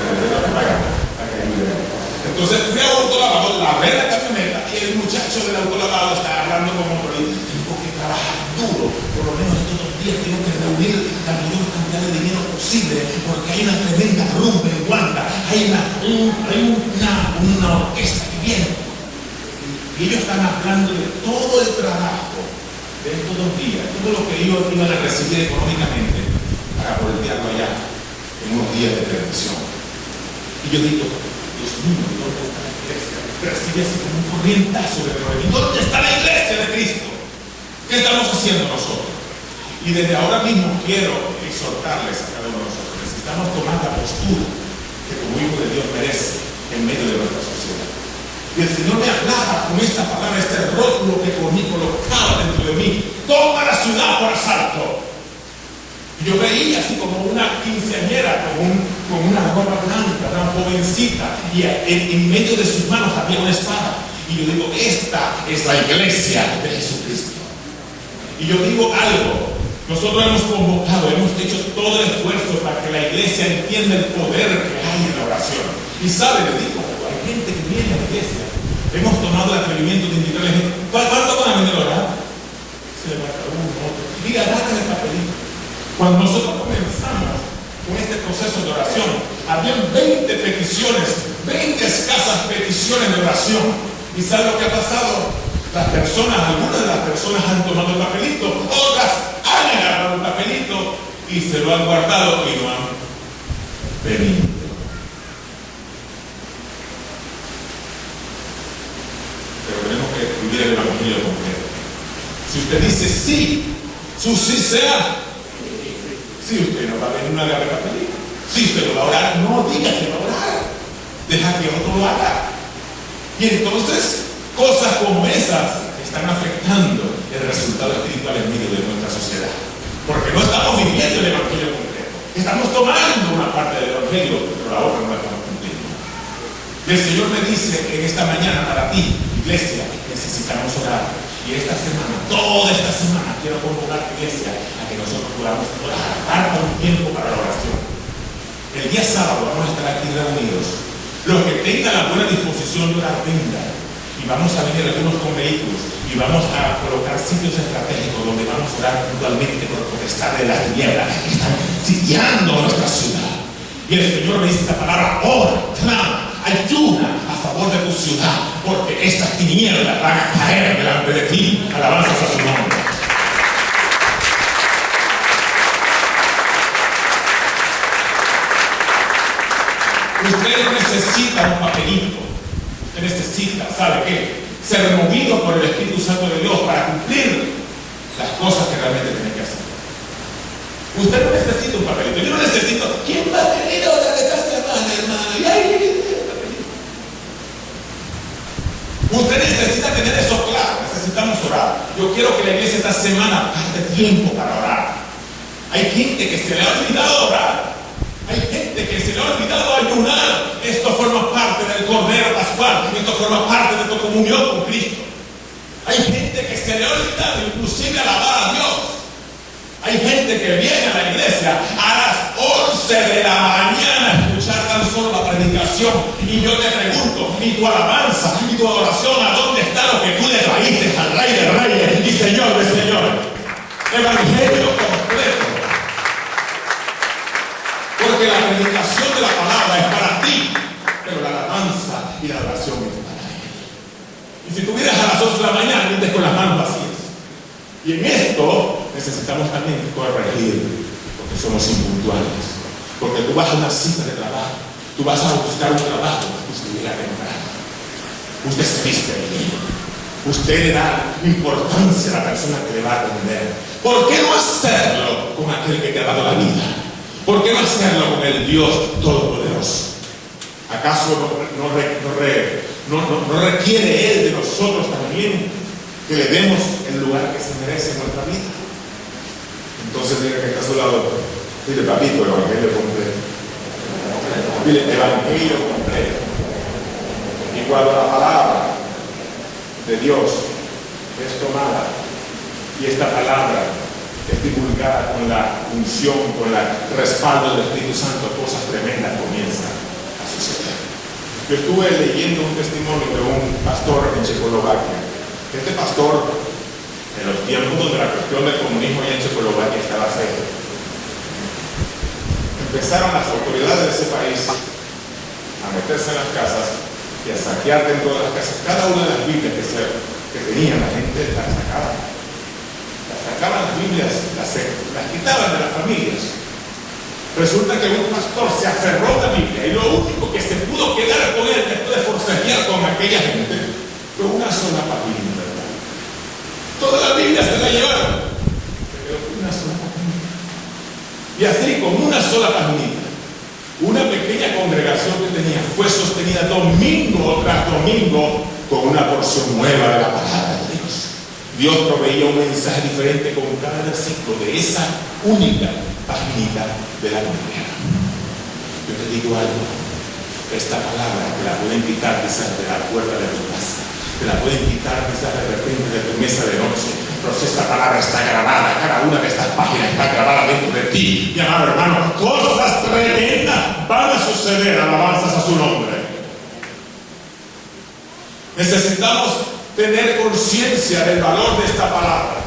Entonces fui a autolavado, lavé la camioneta y el muchacho del autolavado está hablando como por ahí. Tengo que trabajar duro, por lo menos estos 2 días tengo que reunir la mayor cantidad de dinero posible porque hay una tremenda rumba en Wanda, hay una orquesta que viene. Y ellos están hablando de todo el trabajo de estos 2 días, todo lo que ellos iban a recibir económicamente para voltearlo allá en unos días de perdición. Y yo digo, Dios mío, ¿dónde está la iglesia? Percibe así como un corrientazo de reunión. ¿Dónde está la iglesia de Cristo? ¿Qué estamos haciendo nosotros? Y desde ahora mismo quiero exhortarles a cada uno de nosotros. Necesitamos tomar la postura que como hijo de Dios merece en medio de nuestra sociedad. Y el Señor me hablaba con esta palabra, este rótulo que por mí colocaba dentro de mí. Toma la ciudad por asalto. Y yo veía así como una quinceañera con una ropa blanca, una jovencita, y en medio de sus manos había una espada. Y yo digo, esta es la iglesia de Jesucristo. Y yo digo algo. Nosotros hemos convocado, hemos hecho todo el esfuerzo para que la iglesia entienda el poder que hay en la oración. Y sabe, le digo, hay gente que viene a la iglesia. Hemos tomado el atrevimiento de invitarle a la gente. ¿Cuánto van a venir a orar? Se levanta uno, otro. Y agarran el papelito. Cuando nosotros comenzamos con este proceso de oración, habían 20 peticiones, 20 escasas peticiones de oración. ¿Y sabe lo que ha pasado? Las personas, algunas de las personas han tomado el papelito, otras han agarrado el papelito y se lo han guardado y no han venido. Pero tenemos que vivir el evangelio completo. Si usted dice sí, su sí sea. Si usted no va a venir una agarre papelito, si usted lo va a orar, no diga que va a orar. deja que otro lo haga. Y entonces, cosas como esas están afectando el resultado espiritual en medio de nuestra sociedad. Porque no estamos viviendo el evangelio concreto. Estamos tomando una parte del evangelio, pero la otra no la estamos cumpliendo. Y el Señor me dice en esta mañana para ti, iglesia, necesitamos orar. Y esta semana, toda esta semana, quiero convocar a la iglesia a que nosotros podamos orar, dar un tiempo para la oración. El día sábado vamos a estar aquí reunidos. Los que tengan la buena disposición de orar, vengan. Y vamos a venir algunos con vehículos y vamos a colocar sitios estratégicos donde vamos a orar puntualmente por la potestad de las tinieblas que están sitiando nuestra ciudad. Y el Señor me dice esta palabra: ora, clama, ayuna a favor de tu ciudad, porque estas tinieblas van a caer delante de ti. Alabanzas a su nombre. Usted necesita un papelito. Usted necesita, ¿sabe qué? Ser movido por el Espíritu Santo de Dios para cumplir las cosas que realmente tiene que hacer. Usted no necesita un papelito. Yo no necesito. ¿Quién va a querer orar esta semana, hermano? Y ahí, usted necesita tener eso claro. Necesitamos orar. Yo quiero que la iglesia esta semana pase tiempo para orar. Hay gente que se le ha olvidado orar. Hay gente que se le ha olvidado ayunar. Esto forma parte del Cordero Pascual. Esto forma parte de tu comunión con Cristo. Hay gente que se le ha olvidado inclusive alabar a Dios. Hay gente que viene a la iglesia a las 11 de la mañana a escuchar tan solo la predicación. Y yo te pregunto, ¿y tu alabanza y tu adoración a dónde está lo que tú le traíste al Rey de Reyes y Señor de Señores? Evangelio completo. Porque la predicación de la palabra es para ti, pero la alabanza y la adoración es para Él. Y si tú vienes a las 11 de la mañana, vienes con las manos vacías. Y en esto necesitamos también corregir, porque somos impuntuales. Porque tú vas a una cita de trabajo, tú vas a buscar un trabajo, usted llega temprano, usted se viste bien, usted le da importancia a la persona que le va a atender. ¿Por qué no hacerlo con aquel que te ha dado la vida? ¿Por qué no hacerlo con el Dios Todopoderoso? ¿Acaso no requiere Él de nosotros también que le demos el lugar que se merece en nuestra vida? Entonces, dile que está a su lado, dile: papito, el evangelio completo. Dile: evangelio completo. Y cuando la palabra de Dios es tomada y esta palabra es divulgada con la unción, con el respaldo del Espíritu Santo, cosas tremendas comienzan a suceder. Yo estuve leyendo un testimonio de un pastor en Checoslovaquia. Este pastor, en los tiempos de la cuestión del comunismo y en Checoslovaquia estaba feo, empezaron las autoridades de ese país a meterse en las casas y a saquear dentro de las casas. Cada una de las Biblias que tenían, la gente las sacaba. Sacaban las Biblias, las quitaban de las familias. Resulta que un pastor se aferró a la Biblia y lo único que se pudo quedar con él después de forcejear con aquella gente fue una sola página, ¿verdad? Toda la Biblia se la llevaron, pero una sola página. Y así, con una sola página, una pequeña congregación que tenía fue sostenida domingo tras domingo con una porción nueva de la palabra de Dios. Dios proveía un mensaje diferente con cada versículo de esa única paginita de la Biblia. Yo te digo algo: esta palabra te la pueden quitar quizás de la puerta de tu casa, te la pueden quitar quizás de repente de tu mesa de noche, pero si esta palabra está grabada, cada una de estas páginas está grabada dentro de ti, mi amado hermano, cosas tremendas van a suceder. Alabanzas a su nombre. Necesitamos tener conciencia del valor de esta palabra,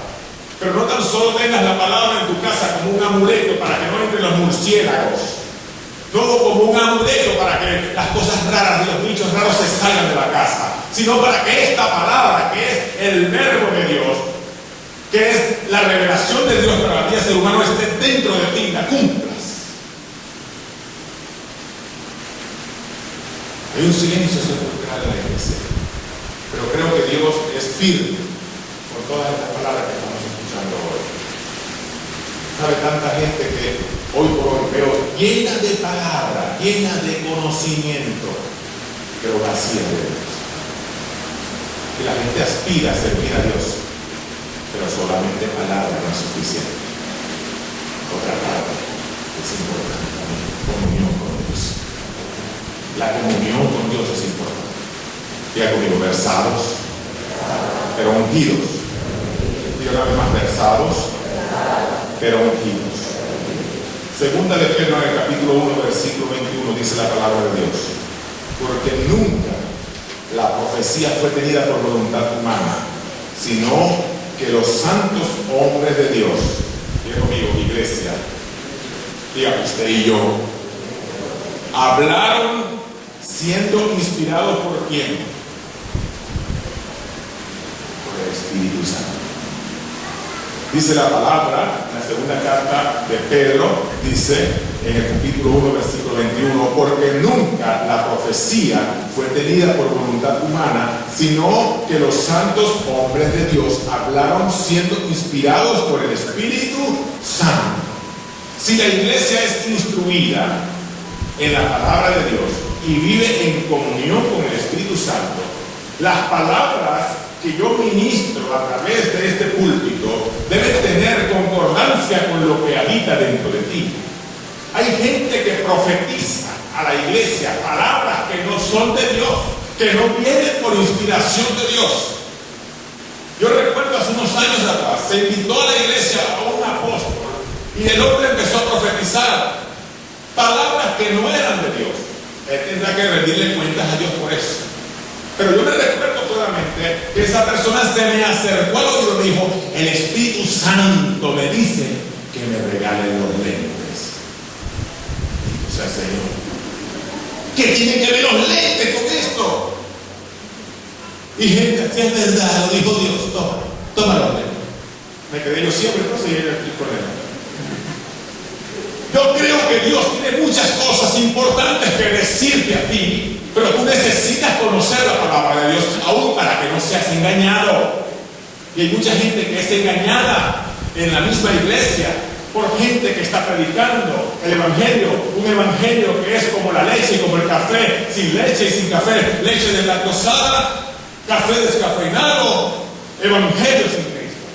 pero no tan solo tengas la palabra en tu casa como un amuleto para que no entren los murciélagos, no como un amuleto para que las cosas raras y los bichos raros se salgan de la casa, sino para que esta palabra, que es el verbo de Dios, que es la revelación de Dios para la vida del ser humano, esté dentro de ti y la cumplas. Hay un silencio sepulcral en la iglesia, pero creo que Dios es firme con todas estas palabras que estamos escuchando hoy. ¿Sabe? Tanta gente que hoy por hoy veo llena de palabra, llena de conocimiento, pero vacía de Dios. Que la gente aspira a servir a Dios, pero solamente palabra no es suficiente. Otra palabra es importante también: comunión con Dios. La comunión con Dios es importante. Diga conmigo: versados, pero ungidos. Diga una vez más: versados, pero ungidos. Segunda de Pedro, en el capítulo 1, versículo 21, dice la palabra de Dios: porque nunca la profecía fue tenida por voluntad humana, sino que los santos hombres de Dios, diga conmigo, iglesia, diga usted y yo, hablaron siendo inspirados ¿por quién? Por el Espíritu Santo. Dice la palabra, en la segunda carta de Pedro, dice en el capítulo 1, versículo 21, porque nunca la profecía fue tenida por voluntad humana, sino que los santos hombres de Dios hablaron siendo inspirados por el Espíritu Santo. Si la iglesia es instruida en la palabra de Dios y vive en comunión con el Espíritu Santo, las palabras que yo ministro a través de este púlpito deben tener concordancia con lo que habita dentro de ti. Hay gente que profetiza a la iglesia palabras que no son de Dios, que no vienen por inspiración de Dios. Yo recuerdo hace unos años atrás, se invitó a la iglesia a un apóstol y el hombre empezó a profetizar palabras que no eran de Dios. Él tendrá que rendirle cuentas a Dios por eso. Pero yo me recuerdo claramente que esa persona se me acercó al oído y me dijo: el Espíritu Santo me dice que me regale los lentes. O sea, Señor, ¿qué tiene que ver los lentes con esto? Y gente, si es verdad, lo dijo Dios, toma los lentes. Me quedé yo siempre, no sé, con él. Yo creo que Dios tiene muchas cosas importantes que decirte a ti, pero tú necesitas conocer la palabra de Dios, aún para que no seas engañado. Y hay mucha gente que es engañada en la misma iglesia por gente que está predicando el evangelio, un evangelio que es como la leche y como el café, sin leche y sin café, leche deslactosada, café descafeinado, evangelio sin Cristo.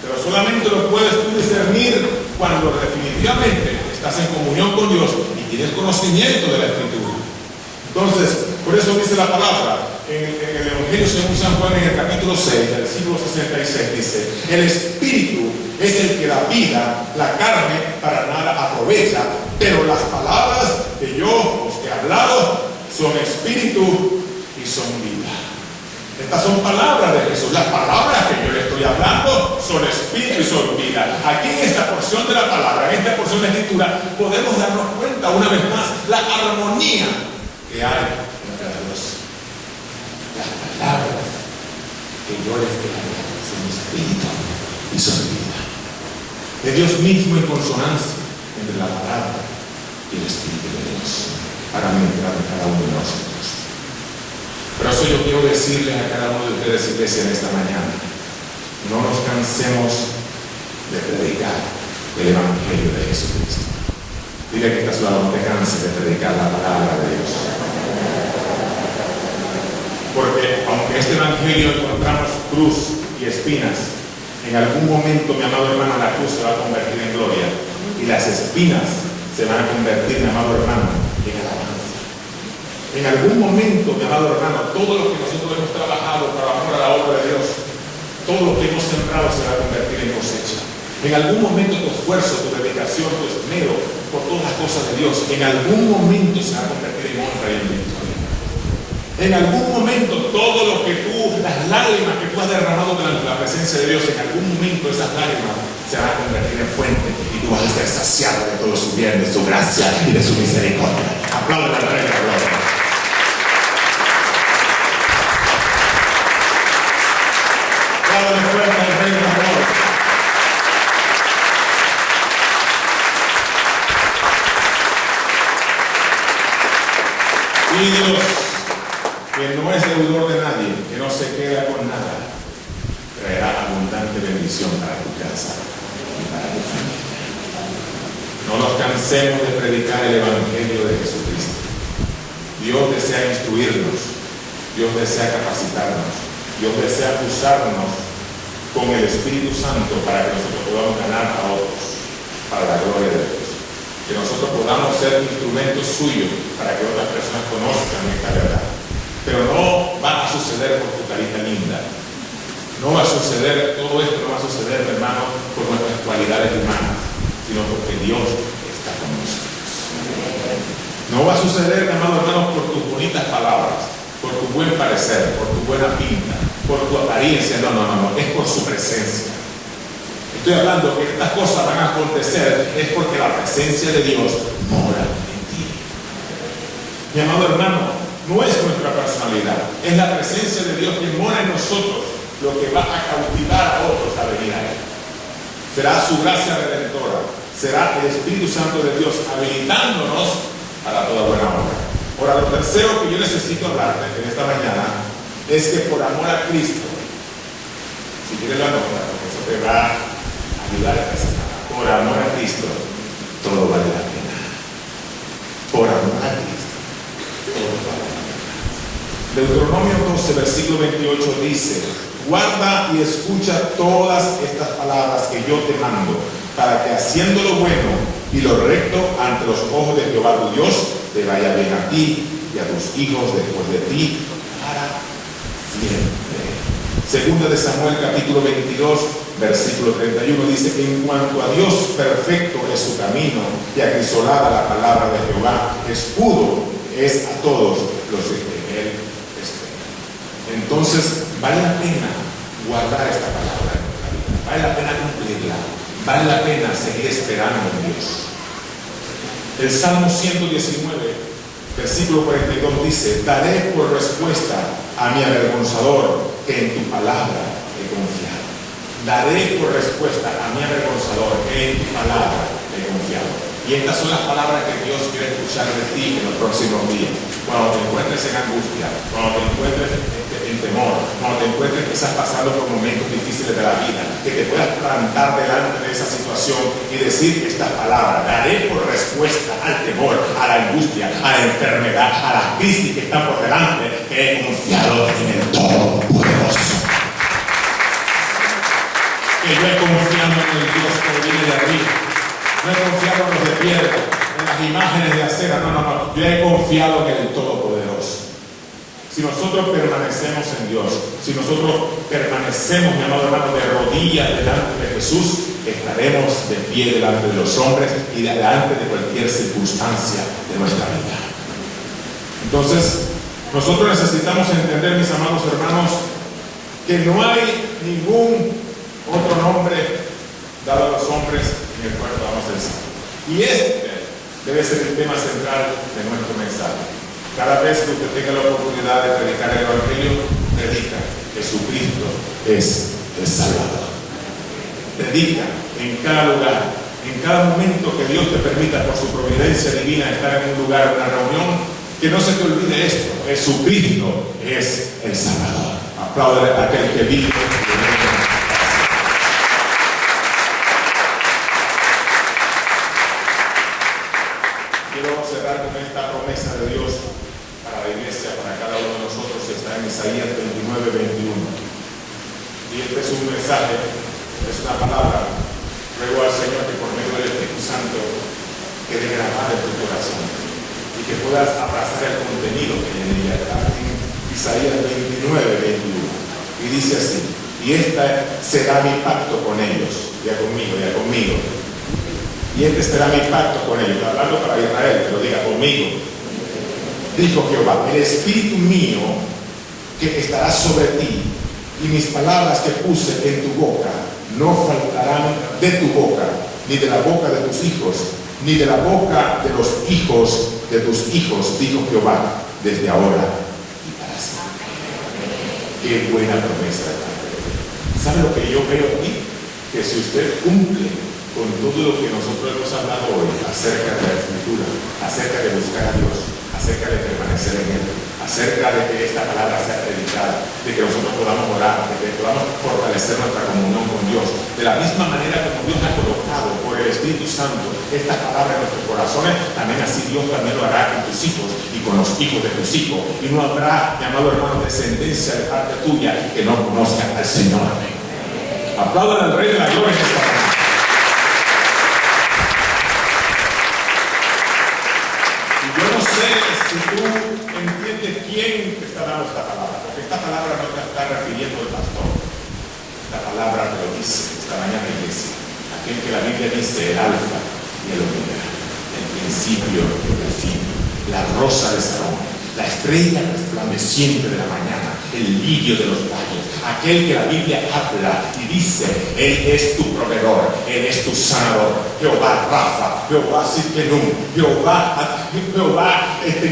Pero solamente lo puedes tú discernir cuando definitivamente estás en comunión con Dios y tienes conocimiento de la Escritura. Entonces, por eso dice la palabra en el Evangelio según San Juan, en el capítulo 6, versículo 66, dice: el Espíritu es el que da vida, la carne para nada aprovecha, pero las palabras que yo os he hablado son espíritu y son vida. Estas son palabras de Jesús. Las palabras que yo le estoy hablando son espíritu y son vida. Aquí en esta porción de la palabra, en esta porción de la Escritura, podemos darnos cuenta una vez más la armonía que hay entre las dos. Las palabras que yo les estoy hablando son espíritu y son vida. De Dios mismo en consonancia entre la palabra y el Espíritu de Dios para ministrar a cada uno de nosotros. Por eso yo quiero decirles a cada uno de ustedes, iglesia, en esta mañana: no nos cansemos de predicar el Evangelio de Jesucristo. Dile que estás lado: no te canses de predicar la palabra de Dios. Porque aunque este Evangelio encontramos cruz y espinas, en algún momento, mi amado hermano, la cruz se va a convertir en gloria y las espinas se van a convertir, mi amado hermano, en alabanza. En algún momento, mi amado hermano, todo lo que nosotros hemos trabajado para amor a la obra de Dios, todo lo que hemos sembrado se va a convertir en cosecha. En algún momento tu esfuerzo, tu dedicación, tu esmero por todas las cosas de Dios, en algún momento se va a convertir en honra y en victoria. En algún momento todo lo que tú, las lágrimas que tú has derramado delante de la presencia de Dios, en algún momento esas lágrimas se van a convertir en fuente y tú vas a ser saciado de todo su bien, de su gracia y de su misericordia. Aplaudan al Rey de la Gloria. Aplaudan fuerte al Rey de la Gloria. Y Dios, que no es deudor de nadie, que no se queda con nada, traerá abundante bendición para tu casa y para tu familia. No nos cansemos de predicar el Evangelio de Jesucristo. Dios desea instruirnos, Dios desea capacitarnos, Dios desea usarnos con el Espíritu Santo para que nosotros podamos ganar a otros para la gloria de Dios. Que nosotros podamos ser instrumentos suyos para que otras personas conozcan esta verdad. Pero no va a suceder por tu carita linda. No va a suceder, todo esto no va a suceder, hermano, por nuestras cualidades humanas, sino porque Dios está con nosotros. No va a suceder, hermano, por tus bonitas palabras, por tu buen parecer, por tu buena pinta, por tu apariencia. No, es por su presencia. Estoy hablando que estas cosas van a acontecer es porque la presencia de Dios mora en ti. Mi amado hermano, no es nuestra personalidad, es la presencia de Dios que mora en nosotros lo que va a cautivar a otros a venir a Él. Será su gracia redentora, será el Espíritu Santo de Dios habilitándonos para toda buena obra. Ahora, lo tercero que yo necesito hablarte en esta mañana es que por amor a Cristo, si quieres lo anotar, porque eso te va a ayudar a esta semana. Por amor a Cristo, todo vale la pena. Por amor a Cristo, todo vale la pena. Deuteronomio 12, versículo 28 dice: guarda y escucha todas estas palabras que yo te mando, para que haciendo lo bueno y lo recto ante los ojos de Jehová tu Dios, te vaya bien a ti y a tus hijos después de ti para siempre. Segunda de Samuel capítulo 22, versículo 31 dice: en cuanto a Dios, perfecto es su camino, y acrisolada la palabra de Jehová, escudo es a todos los que en él esperan. Entonces, vale la pena guardar esta palabra en nuestra vida, vale la pena cumplirla, vale la pena seguir esperando en Dios. El Salmo 119, versículo 42 dice: daré por respuesta a mi avergonzador que en tu palabra he confiado. Daré por respuesta a mi avergonzador que en tu palabra he confiado. Y estas son las palabras que Dios quiere escuchar de ti en los próximos días. Cuando te encuentres en angustia, cuando te encuentres en temor, cuando te encuentres que estás pasando por momentos difíciles de la vida, que te puedas plantar delante de esa situación y decir esta palabra: daré por respuesta al temor, a la angustia, a la enfermedad, a las crisis que están por delante, que he confiado en el Todopoderoso. Que yo he confiado en el Dios que viene de arriba. No he confiado en los de piedra, en las imágenes de acera, no. Yo he confiado en el Todopoderoso. Si nosotros permanecemos en Dios, si nosotros permanecemos, mi amado hermano, de rodillas delante de Jesús, estaremos de pie delante de los hombres y delante de cualquier circunstancia de nuestra vida. Entonces, nosotros necesitamos entender, mis amados hermanos, que no hay ningún otro nombre dado a los hombres en el cual podamos ser salvos. Y este debe ser el tema central de nuestro mensaje. Cada vez que usted tenga la oportunidad de predicar el Evangelio, predica: Jesucristo es el Salvador. Predica en cada lugar, en cada momento que Dios te permita por su providencia divina estar en un lugar, en una reunión, que no se te olvide esto: Jesucristo es el Salvador. Apláudale a aquel que vive. Quiero cerrar con esta promesa de Dios para la iglesia, para cada uno de nosotros, que está en Isaías 29, 21. Y este es un mensaje, es una palabra. Ruego al Señor que por medio del Espíritu Santo quede grabada en tu corazón y que puedas abrazar el contenido que en ella está. En Isaías 29, 21. Y dice así: y esta será mi pacto con ellos. Ya conmigo, ya conmigo. Y este será mi pacto con ellos. Hablando para Israel, que lo diga conmigo. Dijo Jehová: el espíritu mío que estará sobre ti, y mis palabras que puse en tu boca no faltarán de tu boca, ni de la boca de tus hijos, ni de la boca de los hijos de tus hijos, dijo Jehová, desde ahora y para siempre. Qué buena promesa. ¿Sabe lo que yo veo aquí? Que si usted cumple con todo lo que nosotros hemos hablado hoy acerca de la Escritura, acerca de buscar a Dios, acerca de permanecer en Él, acerca de que esta palabra sea predicada, de que nosotros podamos orar, de que podamos fortalecer nuestra comunión con Dios. De la misma manera como Dios ha colocado por el Espíritu Santo esta palabra en nuestros corazones, también así Dios también lo hará con tus hijos y con los hijos de tus hijos. Y no habrá, mi amado hermano, descendencia de parte tuya que no conozca al Señor. Aplaudan al Rey de la Gloria en esta mañana. Yo no sé si tú entiendes quién te está dando esta palabra, porque esta palabra no te está refiriendo el pastor. Esta palabra te lo dice esta mañana, iglesia. Aquel que la Biblia dice el alfa y el omega, el principio y el fin, la rosa de Sarón, la estrella resplandeciente de la mañana, el lirio de los valles, aquel que la Biblia habla y dice, Él es tu proveedor, Él es tu sanador, Jehová Rafa, Jehová Sidkenum, Jehová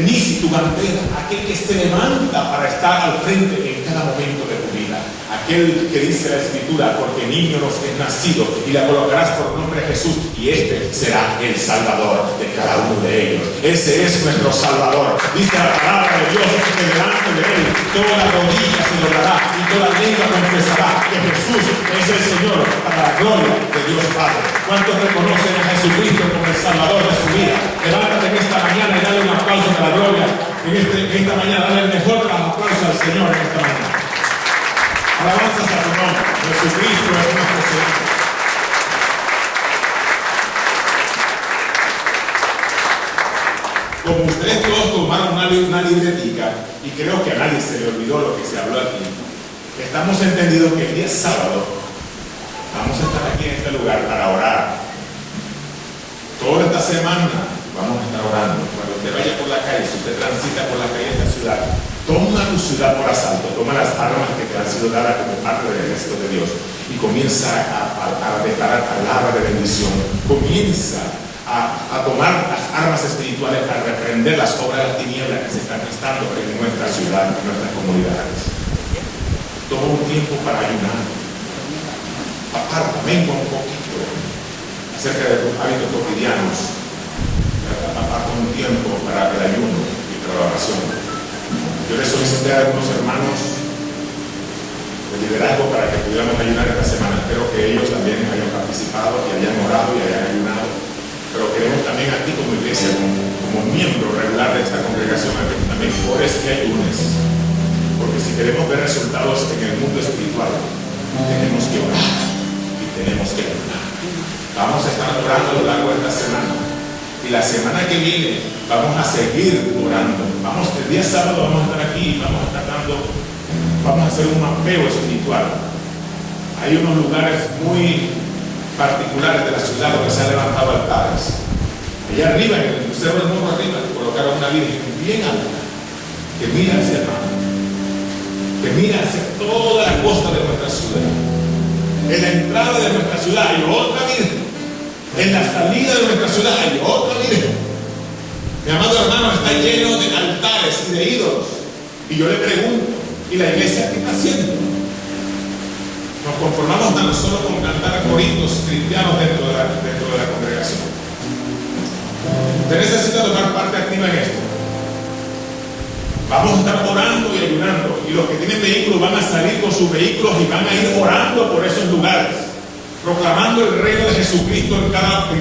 Nisi, tu bandera, aquel que se levanta para estar al frente en cada momento de tu vida, aquel que dice la Escritura, porque niño nos es nacido y le colocarás por nombre Jesús, y este será el Salvador de cada uno de ellos. Ese es nuestro Salvador. Dice la palabra de Dios que delante de Él toda rodilla se doblará y toda lengua confesará que Jesús es el Señor, para la gloria de Dios Padre. ¿Cuántos reconocen a Jesucristo como el Salvador de su vida? Levántate en esta mañana y dale un aplauso de la gloria. En esta mañana dale el mejor de los aplausos al Señor en esta mañana. Alabanzas a tu nombre. Jesucristo es nuestro Señor. Como ustedes todos tomaron una libretica, y creo que a nadie se le olvidó lo que se habló aquí, estamos entendidos que el día sábado vamos a estar aquí en este lugar para orar. Toda esta semana vamos a estar orando. Cuando usted vaya por la calle, si usted transita por la calle de esta ciudad, toma tu ciudad por asalto, toma las armas que te han sido dadas como parte del ejército de Dios y comienza a declarar palabra de bendición. Comienza a tomar las armas espirituales para reprender las obras de las tinieblas que se están gestando en nuestra ciudad, en nuestras comunidades. Toma un tiempo para ayunar. Aparta, venga un poquito acerca de tus hábitos cotidianos. Aparta un tiempo para el ayuno y para la oración. Yo les solicité a algunos hermanos de liderazgo para que pudiéramos ayunar esta semana. Espero que ellos también hayan participado y hayan orado y hayan ayunado. Pero queremos también a ti como iglesia, como miembro regular de esta congregación, a que también ores y ayunes. Porque si queremos ver resultados en el mundo espiritual, tenemos que orar y tenemos que ayunar. Vamos a estar orando a lo largo de esta semana. Y la semana que viene vamos a seguir orando. El día sábado vamos a estar aquí y vamos a hacer un mapeo espiritual. Hay unos lugares muy particulares de la ciudad donde se han levantado altares. Allá arriba, en el Cerro del Morro arriba, colocaron una virgen bien alta, que mira hacia el mar, que mira hacia toda la costa de nuestra ciudad. En la entrada de nuestra ciudad hay otra virgen. En la salida de nuestra ciudad hay otra virgen. Mi amado hermano, está lleno de altares y de ídolos. Y yo le pregunto, ¿y la iglesia qué está haciendo? Nos conformamos tan solo con cantar coritos cristianos dentro de la congregación. Usted necesita tomar parte activa en esto. Vamos a estar orando y ayunando. Y los que tienen vehículos van a salir con sus vehículos y van a ir orando por esos lugares, proclamando el reino de Jesucristo en cada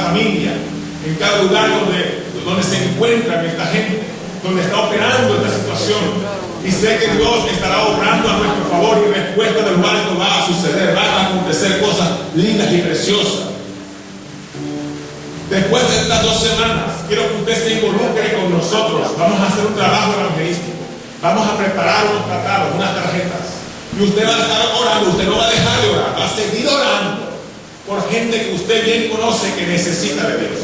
familia, en cada lugar donde se encuentran esta gente, donde está operando esta situación. Y sé que Dios estará obrando a nuestro favor y respuesta del alto va a suceder, van a acontecer cosas lindas y preciosas. Después de estas 2 semanas, quiero que usted se involucre con nosotros. Vamos a hacer un trabajo evangelístico. Vamos a preparar unos tratados, unas tarjetas. Y usted va a estar orando, usted no va a dejar de orar, va a seguir orando por gente que usted bien conoce que necesita de Dios.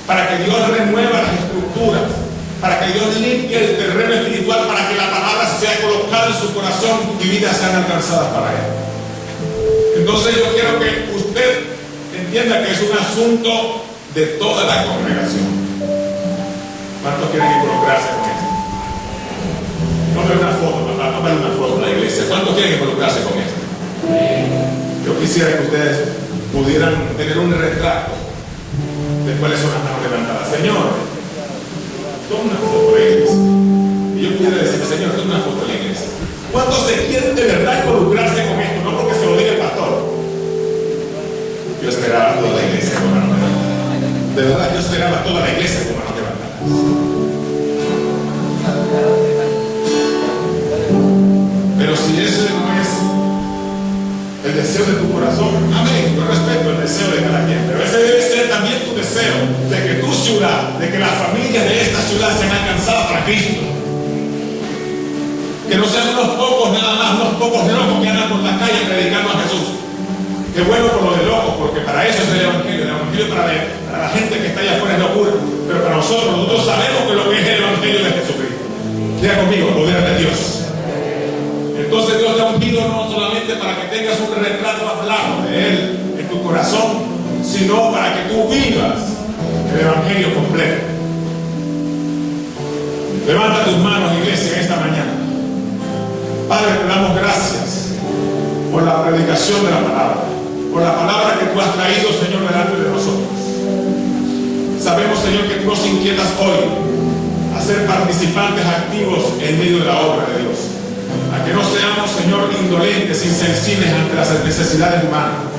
Para que Dios renueva las estructuras, para que Dios limpie el terreno espiritual, para que la palabra sea colocada en su corazón y vidas sean alcanzadas para Él. Entonces yo quiero que usted entienda que es un asunto de toda la congregación. ¿Cuántos quieren involucrarse con esto? Tómale una foto, papá, tómale una foto de la iglesia. ¿Cuántos quieren involucrarse con esto? Yo quisiera que ustedes pudieran tener un retrato de cuáles son las manos levantadas. Señor, toma una foto de la iglesia. Y yo pudiera decir, Señor, tú una foto en la iglesia. ¿Cuántos se quieren de verdad involucrarse con esto? No porque se lo diga el pastor. Yo esperaba toda la iglesia con manos levantadas. De verdad, yo esperaba toda la iglesia con manos levantadas. Pero si ese no es el deseo de tu corazón, amén, yo respeto el deseo de cada quien, pero ese debe ser también tu deseo, de que tu ciudad, de que las familias de esta ciudad sean alcanzadas para Cristo. Que no sean unos pocos nada más, unos pocos locos que andan por la calle predicando a Jesús. Qué bueno por lo de locos, porque para eso es el Evangelio para la gente que está allá afuera es locura, pero para nosotros sabemos que lo que es el Evangelio de Jesucristo. Diga conmigo, poder de Dios. Entonces Dios te ha ungido no solamente para que tengas un retrato hablado de Él en tu corazón, sino para que tú vivas el Evangelio completo. Levanta tus manos, iglesia, en esta mañana. Padre, te damos gracias por la predicación de la palabra, por la palabra que tú has traído, Señor, delante de nosotros. Sabemos, Señor, que tú nos inquietas hoy a ser participantes activos en medio de la obra de Dios. A que no seamos, Señor, indolentes, insensibles ante las necesidades humanas.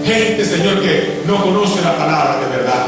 Gente, Señor, que no conoce la palabra de verdad.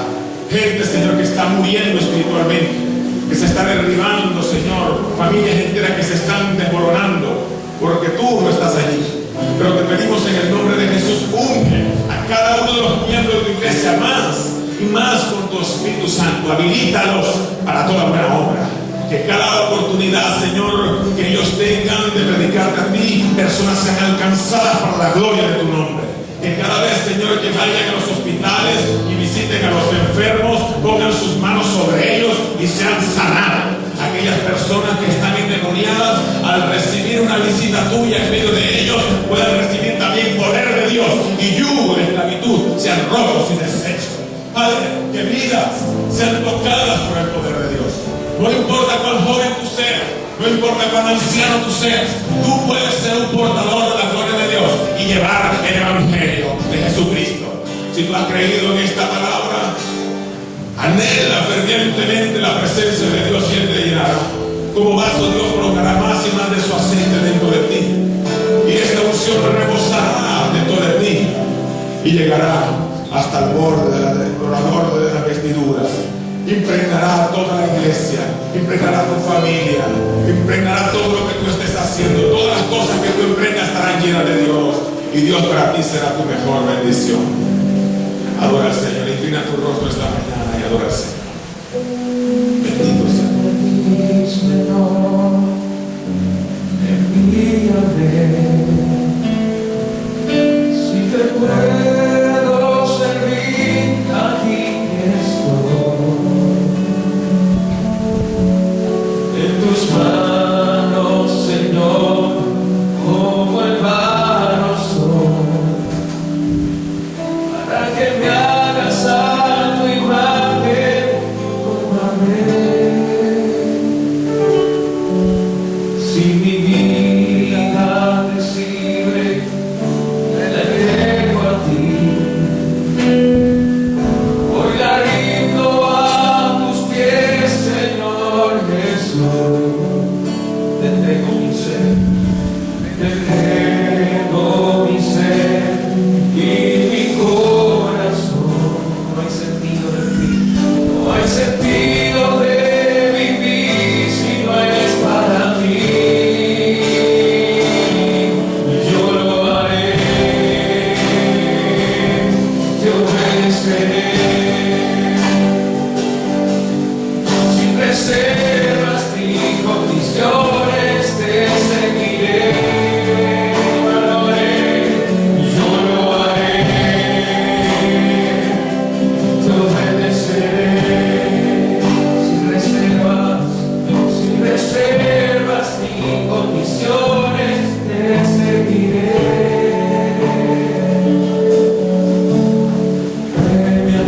Gente, Señor, que está muriendo espiritualmente, que se está derribando, Señor. Familias enteras que se están desmoronando porque tú no estás allí. Pero te pedimos en el nombre de Jesús, unge a cada uno de los miembros de tu iglesia más y más con tu Espíritu Santo. Habilítalos para toda buena obra. Que cada oportunidad, Señor, que ellos tengan de predicarte a ti, personas sean alcanzadas para la gloria de tu nombre. Que cada vez, Señor, que vayan a los hospitales y visiten a los enfermos, pongan sus manos sobre ellos y sean sanados. Aquellas personas que están endemoniadas, al recibir una visita tuya en medio de ellos, puedan recibir también poder de Dios y yugo de esclavitud sean rotos y deshechos. Padre, que vidas sean tocadas por el poder de Dios. No importa cuán joven tú seas, no importa cuán anciano tú seas, tú puedes ser un portador de la gloria de Dios y llevar el Evangelio de Jesucristo. Si tú has creído en esta palabra, anhela fervientemente la presencia de Dios y Él te llenará. Como vaso, Dios colocará más y más de su aceite dentro de ti. Y esta unción rebosará dentro de ti y llegará hasta el borde de las vestiduras. Impregnará toda la iglesia, impregnará tu familia, impregnará todo lo que tú estés haciendo. Todas las cosas que tú emprendas estarán llenas de Dios. Y Dios para ti será tu mejor bendición. Adora al Señor, inclina tu rostro esta mañana y adora al Señor. Bendito Señor. Envíame, si te puedo servir, aquí estoy. En tus manos, Señor, como el barro soy, para que me hagas a tu imagen como a ver. Si mi vida te sirve, me la entrego a ti. Hoy la rindo a tus pies, Señor Jesús. Te entrego mi ser, te entrego mi ser y mi corazón. No hay sentido de ti, no hay sentido de vivir si no eres para mí. Yo lo haré, te obedeceré, sin reservas ni condiciones te seguiré. Yo lo haré, te obedeceré, sin reservas ni condiciones te seguiré. Premia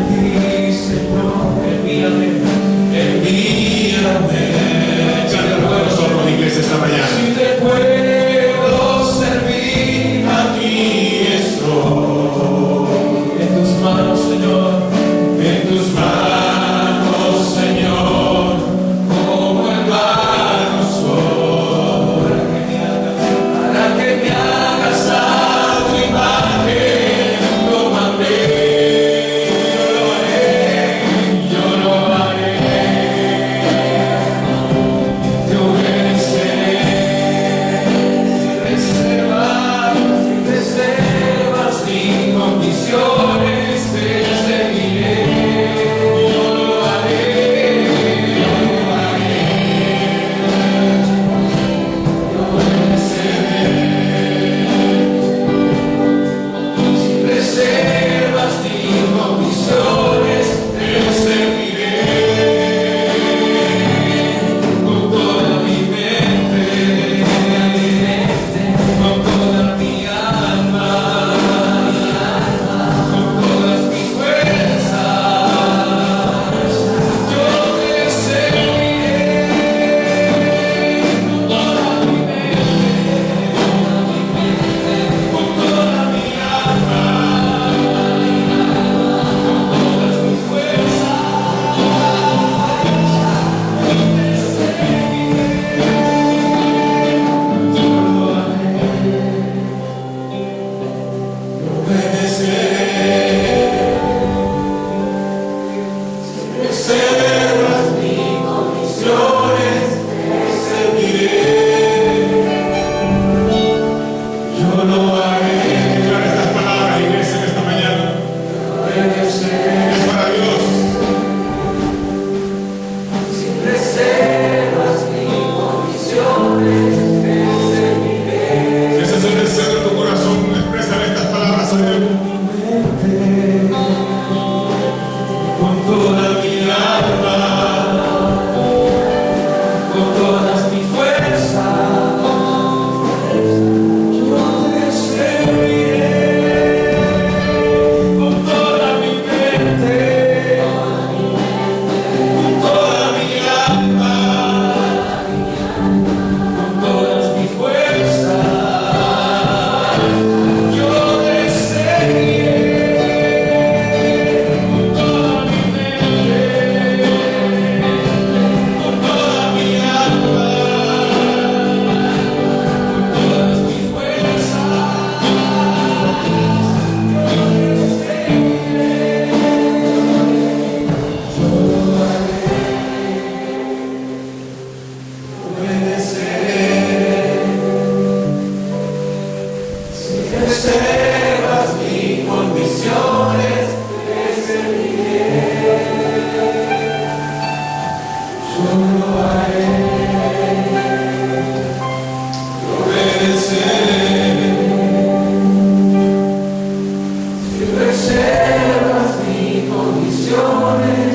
reservas mis condiciones.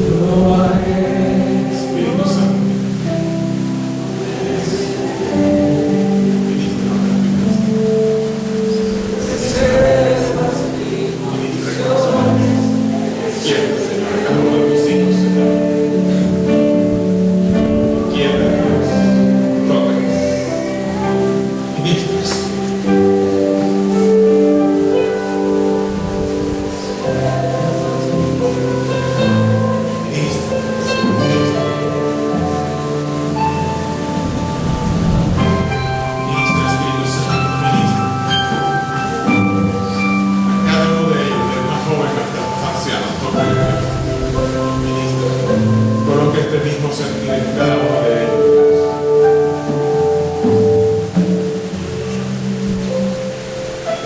Lo haré. Espíritu Santo. Reservas mis condiciones. Quiebra, Señor, cada uno de tus hijos, Señor. Quiebra, Dios. Tócalos. Ministras. Ministra, Espíritu Santo, ministra. A cada uno de ellos, del más joven hasta el más anciano, tócale, Dios. Ministra. Coloque este mismo sentir en cada uno de ellos.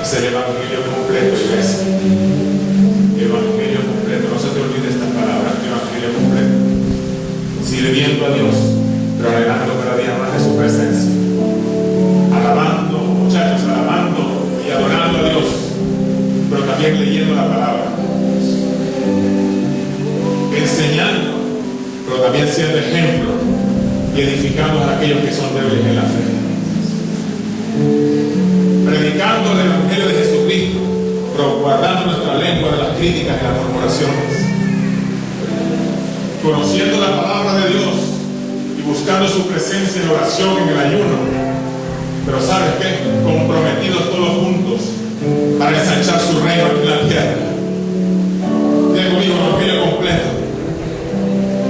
Es el Evangelio completo, iglesia. Evangelio completo. No se te olvide esta palabra. Evangelio completo. Sirviendo a Dios, pero anhelando cada día más de su presencia. Alabando, muchachos, alabando y adorando a Dios, pero también leyendo la palabra. Enseñando, pero también siendo ejemplo y edificando a aquellos que son débiles en la fe. Predicando el Evangelio de Jesucristo, pero guardando nuestra lengua de las críticas y las murmuraciones. Conociendo la palabra de Dios y buscando su presencia en oración, en el ayuno. Pero ¿sabes qué? Comprometidos todos juntos para ensanchar su reino aquí en la tierra. Diga conmigo, Evangelio completo.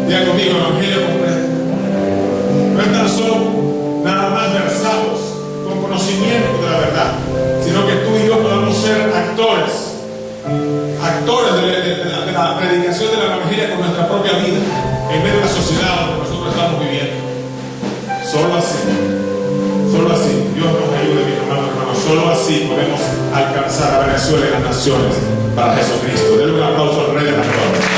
Diga conmigo, Evangelio completo. No es tan solo nada más versados con conocimiento de la verdad, sino que tú y yo podamos ser actores de la predicación de la Evangelia con nuestra propia vida, en medio de la sociedad donde nosotros estamos viviendo. Solo así, Dios nos ayude, mis amados hermanos, solo así podemos alcanzar a Venezuela y las naciones para Jesucristo. Denle un aplauso al Rey de la Gloria.